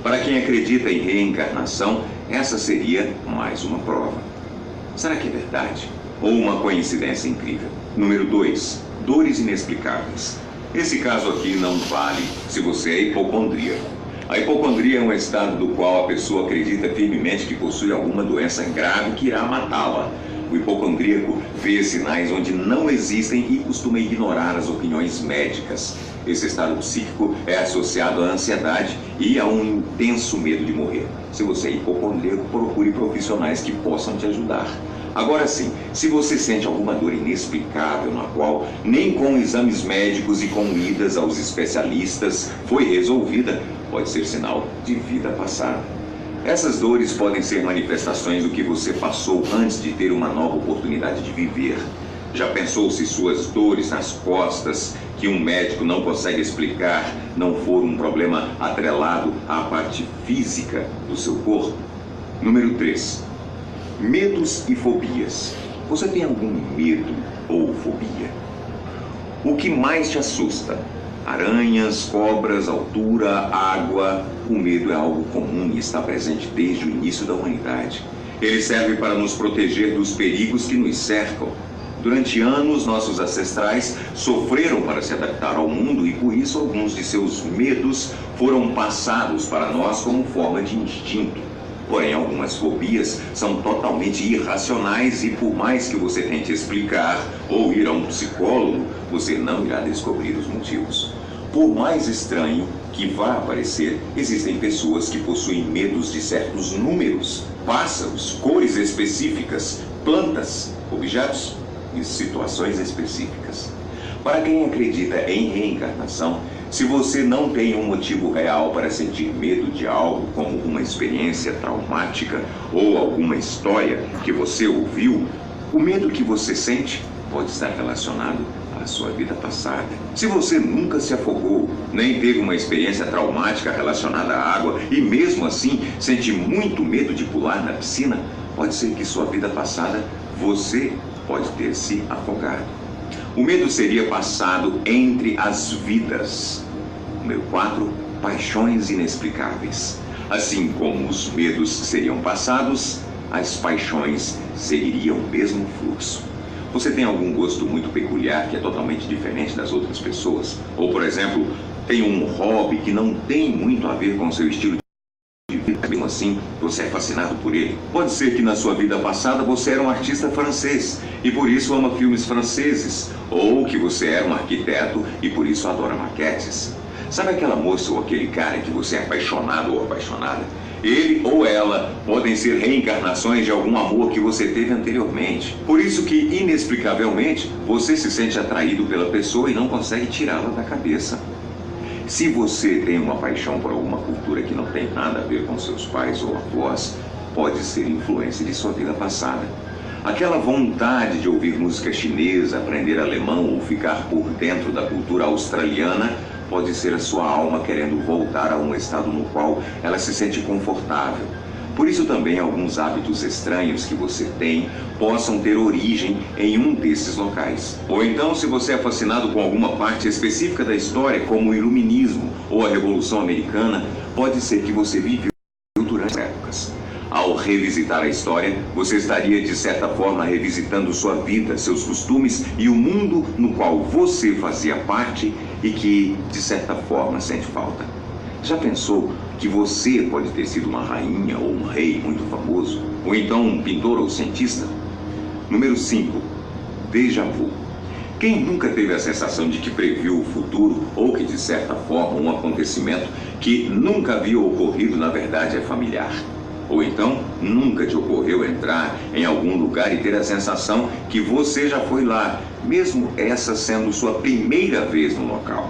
Para quem acredita em reencarnação, essa seria mais uma prova. Será que é verdade? Ou uma coincidência incrível? Número 2. Dores inexplicáveis. Esse caso aqui não vale se você é hipocondríaco. A hipocondria é um estado do qual a pessoa acredita firmemente que possui alguma doença grave que irá matá-la. O hipocondríaco vê sinais onde não existem e costuma ignorar as opiniões médicas. Esse estado psíquico é associado à ansiedade e a um intenso medo de morrer. Se você é hipocondríaco, procure profissionais que possam te ajudar. Agora sim, se você sente alguma dor inexplicável na qual nem com exames médicos e com idas aos especialistas foi resolvida, pode ser sinal de vida passada. Essas dores podem ser manifestações do que você passou antes de ter uma nova oportunidade de viver. Já pensou se suas dores nas costas, que um médico não consegue explicar, não for um problema atrelado à parte física do seu corpo? Número 3. Medos e fobias. Você tem algum medo ou fobia? O que mais te assusta? Aranhas, cobras, altura, água. O medo é algo comum e está presente desde o início da humanidade. Ele serve para nos proteger dos perigos que nos cercam. Durante anos, nossos ancestrais sofreram para se adaptar ao mundo e, por isso, alguns de seus medos foram passados para nós como forma de instinto. Porém, algumas fobias são totalmente irracionais e, por mais que você tente explicar ou ir a um psicólogo, você não irá descobrir os motivos. Por mais estranho que vá parecer, existem pessoas que possuem medos de certos números, pássaros, cores específicas, plantas, objetos e situações específicas. Para quem acredita em reencarnação, se você não tem um motivo real para sentir medo de algo, como uma experiência traumática ou alguma história que você ouviu, o medo que você sente pode estar relacionado à sua vida passada. Se você nunca se afogou, nem teve uma experiência traumática relacionada à água e mesmo assim sente muito medo de pular na piscina, pode ser que sua vida passada você pode ter se afogado. O medo seria passado entre as vidas. Número 4. Paixões inexplicáveis. Assim como os medos seriam passados, as paixões seguiriam o mesmo fluxo. Você tem algum gosto muito peculiar que é totalmente diferente das outras pessoas? Ou, por exemplo, tem um hobby que não tem muito a ver com seu estilo de vida, mesmo assim você é fascinado por ele? Pode ser que na sua vida passada você era um artista francês e por isso ama filmes franceses, ou que você era um arquiteto e por isso adora maquetes. Sabe aquela moça ou aquele cara que você é apaixonado ou apaixonada? Ele ou ela podem ser reencarnações de algum amor que você teve anteriormente. Por isso que, inexplicavelmente, você se sente atraído pela pessoa e não consegue tirá-la da cabeça. Se você tem uma paixão por alguma cultura que não tem nada a ver com seus pais ou avós, pode ser influência de sua vida passada. Aquela vontade de ouvir música chinesa, aprender alemão ou ficar por dentro da cultura australiana pode ser a sua alma querendo voltar a um estado no qual ela se sente confortável. Por isso também alguns hábitos estranhos que você tem possam ter origem em um desses locais. Ou então, se você é fascinado com alguma parte específica da história, como o Iluminismo ou a Revolução Americana, pode ser que você viveu durante épocas. Ao revisitar a história, você estaria de certa forma revisitando sua vida, seus costumes e o mundo no qual você fazia parte e que, de certa forma, sente falta. Já pensou que você pode ter sido uma rainha ou um rei muito famoso? Ou então um pintor ou cientista? Número 5. Déjà vu. Quem nunca teve a sensação de que previu o futuro ou que, de certa forma, um acontecimento que nunca havia ocorrido, na verdade, é familiar? Ou então, nunca te ocorreu entrar em algum lugar e ter a sensação que você já foi lá, mesmo essa sendo sua primeira vez no local?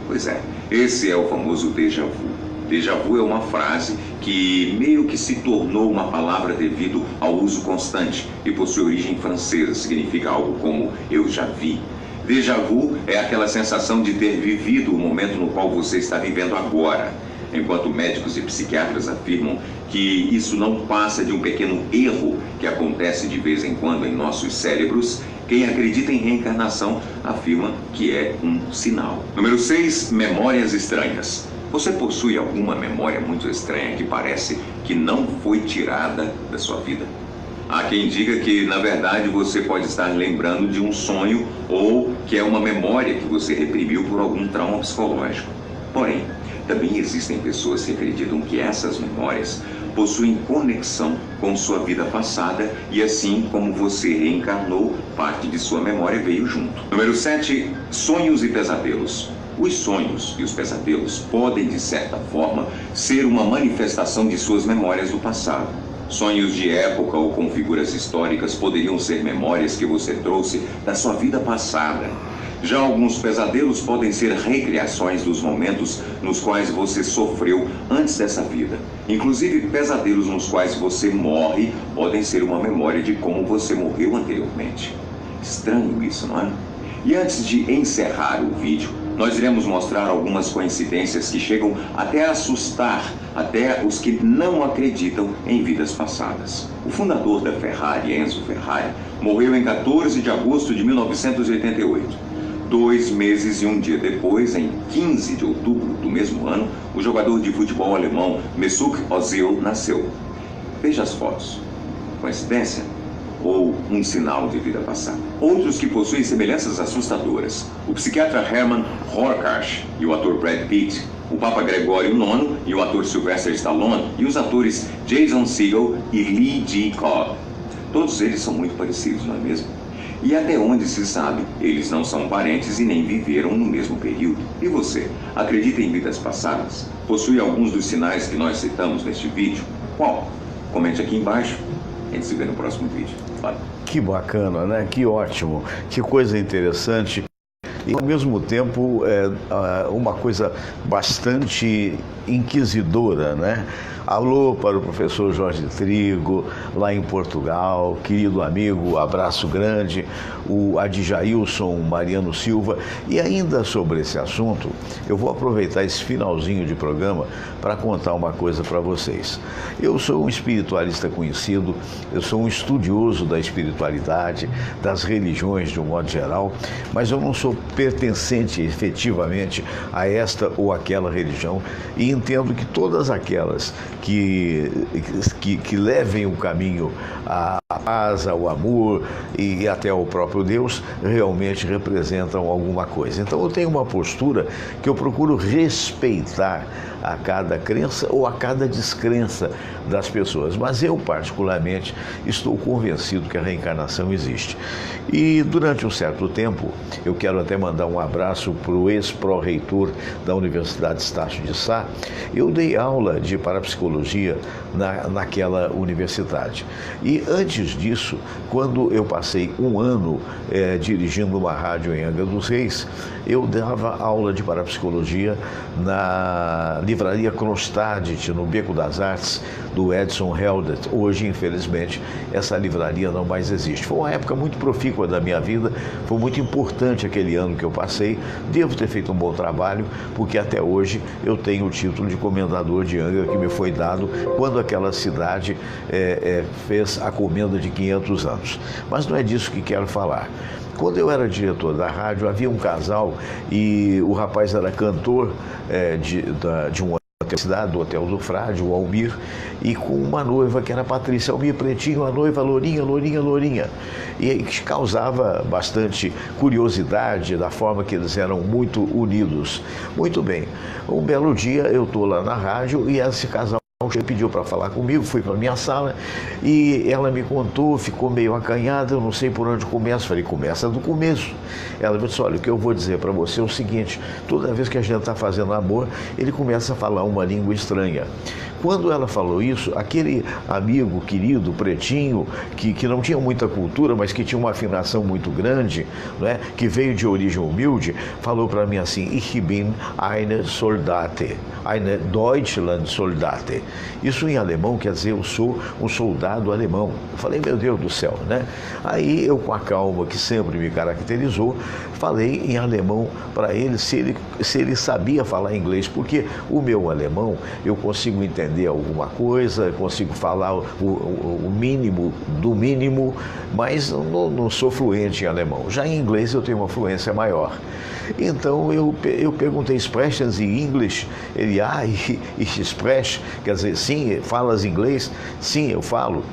Pois é, esse é o famoso déjà vu. Déjà vu é uma frase que meio que se tornou uma palavra devido ao uso constante e possui origem francesa, significa algo como eu já vi. Déjà vu é aquela sensação de ter vivido o momento no qual você está vivendo agora. Enquanto médicos e psiquiatras afirmam que isso não passa de um pequeno erro que acontece de vez em quando em nossos cérebros, quem acredita em reencarnação afirma que é um sinal. Número 6. Memórias estranhas. Você possui alguma memória muito estranha que parece que não foi tirada da sua vida? Há quem diga que, na verdade, você pode estar lembrando de um sonho ou que é uma memória que você reprimiu por algum trauma psicológico. Porém, Também existem pessoas que acreditam que essas memórias possuem conexão com sua vida passada e assim como você reencarnou, parte de sua memória veio junto. Número 7. Sonhos e pesadelos. Os sonhos e os pesadelos podem, de certa forma, ser uma manifestação de suas memórias do passado. Sonhos de época ou com figuras históricas poderiam ser memórias que você trouxe da sua vida passada. Já alguns pesadelos podem ser recriações dos momentos nos quais você sofreu antes dessa vida. Inclusive, pesadelos nos quais você morre podem ser uma memória de como você morreu anteriormente. Estranho isso, não é? E antes de encerrar o vídeo, nós iremos mostrar algumas coincidências que chegam até a assustar até os que não acreditam em vidas passadas. O fundador da Ferrari, Enzo Ferrari, morreu em 14 de agosto de 1988. 2 meses e um dia depois, em 15 de outubro do mesmo ano, o jogador de futebol alemão Mesut Özil nasceu. Veja as fotos. Coincidência? Ou um sinal de vida passada? Outros que possuem semelhanças assustadoras. O psiquiatra Hermann Horkach e o ator Brad Pitt, o Papa Gregório IX e o ator Sylvester Stallone e os atores Jason Segel e Lee J. Cobb. Todos eles são muito parecidos, não é mesmo? E até onde se sabe, eles não são parentes e nem viveram no mesmo período. E você, acredita em vidas passadas? Possui alguns dos sinais que nós citamos neste vídeo? Qual? Comente aqui embaixo. A gente se vê no próximo vídeo. Valeu. Que bacana, né? Que ótimo, que coisa interessante. E ao mesmo tempo uma coisa bastante inquisidora, né? Alô para o professor Jorge Trigo, lá em Portugal, querido amigo, abraço grande, o Adjailson Mariano Silva. E ainda sobre esse assunto, eu vou aproveitar esse finalzinho de programa para contar uma coisa para vocês. Eu sou um espiritualista conhecido, eu sou um estudioso da espiritualidade, das religiões de um modo geral, mas eu não sou pertencente efetivamente a esta ou aquela religião e entendo que todas aquelas que levem o caminho à paz, ao amor e até ao próprio Deus, realmente representam alguma coisa. Então eu tenho uma postura que eu procuro respeitar a cada crença ou a cada descrença das pessoas, mas eu particularmente estou convencido que a reencarnação existe. E durante um certo tempo, eu quero até mandar um abraço para o ex-pró-reitor da Universidade Estácio de Sá. Eu dei aula de parapsicologia naquela universidade. E antes disso, quando eu passei um ano dirigindo uma rádio em Angra dos Reis, eu dava aula de parapsicologia na livraria Kronstadt, no Beco das Artes, do Edson Heldet. Hoje, infelizmente, essa livraria não mais existe. Foi uma época muito profícua da minha vida, foi muito importante aquele ano que eu passei. Devo ter feito um bom trabalho, porque até hoje eu tenho o título de comendador de Angra, que me foi dado quando aquela cidade fez a comenda de 500 anos. Mas não é disso que quero falar. Quando eu era diretor da rádio, havia um casal e o rapaz era cantor de um cidade, do Hotel do Frade, o Almir, e com uma noiva que era Patrícia Almir Pretinho, a noiva lourinha, lourinha, lourinha. E que causava bastante curiosidade da forma que eles eram muito unidos. Muito bem, um belo dia eu estou lá na rádio e esse casal pediu para falar comigo, fui para minha sala e ela me contou, ficou meio acanhada, eu não sei por onde começo. Falei, começa do começo. Ela me disse, olha, o que eu vou dizer para você é o seguinte, toda vez que a gente está fazendo amor, ele começa a falar uma língua estranha. Quando ela falou isso, aquele amigo querido, pretinho, que não tinha muita cultura, mas que tinha uma afinação muito grande, né, que veio de origem humilde, falou para mim assim, Ich bin eine Soldate, eine Deutschland-Soldate. Isso em alemão quer dizer, eu sou um soldado alemão. Eu falei, meu Deus do céu, né? Aí eu, com a calma que sempre me caracterizou, falei em alemão para ele se ele sabia falar inglês, porque o meu alemão, eu consigo entender alguma coisa, consigo falar o mínimo do mínimo, mas não sou fluente em alemão. Já em inglês eu tenho uma fluência maior. Então eu perguntei, sprechen Sie English? Ele, ich spreche, quer dizer, sim, falas inglês? Sim, eu falo.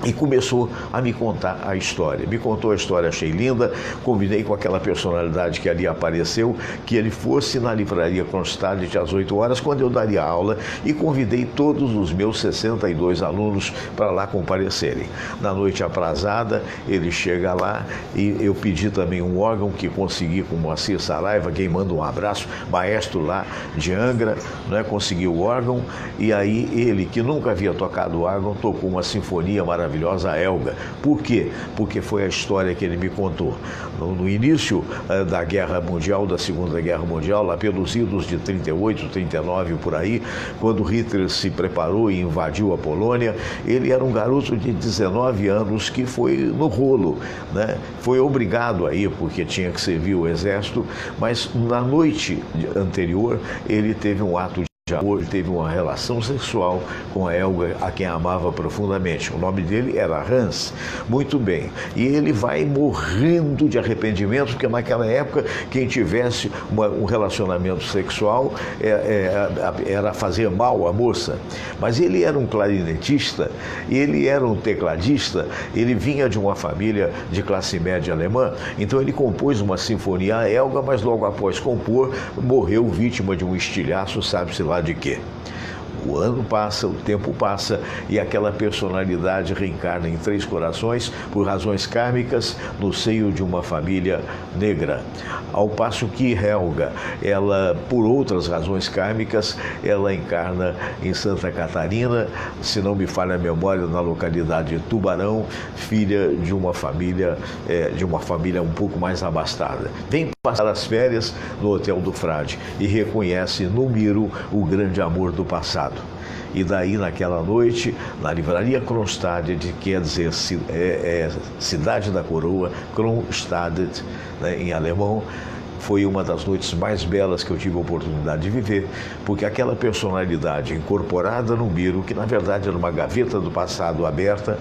E começou a me contar a história. Me contou a história, achei linda. Combinei com aquela personalidade que ali apareceu que ele fosse na livraria Kronstadt às 8 horas, quando eu daria aula, e convidei todos os meus 62 alunos para lá comparecerem. Na noite aprazada, ele chega lá e eu pedi também um órgão que consegui com o Moacir Saraiva, quem manda um abraço, maestro lá de Angra, né, conseguiu o órgão, e aí ele, que nunca havia tocado órgão, tocou uma sinfonia maravilhosa, Elga. Por quê? Porque foi a história que ele me contou. No início da Guerra Mundial, da Segunda Guerra Mundial, lá pelos idos de 38, 39, por aí, quando Hitler se preparou e invadiu a Polônia, ele era um garoto de 19 anos que foi no rolo, né? Foi obrigado a ir porque tinha que servir o exército, mas na noite anterior ele teve um ato de amor, teve uma relação sexual com a Elga, a quem amava profundamente. O nome dele era Hans. Muito bem. E ele vai morrendo de arrependimento, porque naquela época quem tivesse um relacionamento sexual era fazer mal à moça. Mas ele era um clarinetista, ele era um tecladista, ele vinha de uma família de classe média alemã, então ele compôs uma sinfonia a Elga, mas logo após compor, morreu vítima de um estilhaço, sabe-se lá de quê. O ano passa, o tempo passa e aquela personalidade reencarna em 3 corações por razões kármicas no seio de uma família negra. Ao passo que Helga, ela, por outras razões kármicas, ela encarna em Santa Catarina, se não me falha a memória, na localidade de Tubarão, filha de uma família um pouco mais abastada. Vem passar as férias no Hotel do Frade e reconhece no Miro o grande amor do passado. E daí, naquela noite, na livraria Kronstadt, quer dizer, Cidade da Coroa, Kronstadt, né, em alemão, foi uma das noites mais belas que eu tive a oportunidade de viver, porque aquela personalidade incorporada no Miro, que na verdade era uma gaveta do passado aberta,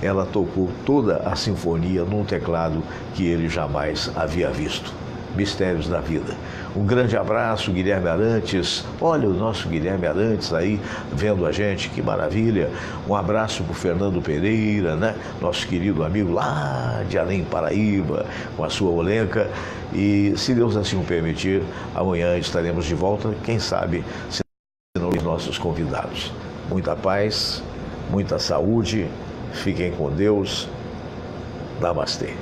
ela tocou toda a sinfonia num teclado que ele jamais havia visto. Mistérios da vida. Um grande abraço, Guilherme Arantes. Olha o nosso Guilherme Arantes aí vendo a gente, que maravilha. Um abraço para o Fernando Pereira, né? Nosso querido amigo lá de Além Paraíba, com a sua Olenca. E se Deus assim o permitir, amanhã estaremos de volta, quem sabe, se não os nossos convidados. Muita paz, muita saúde, fiquem com Deus. Namastê.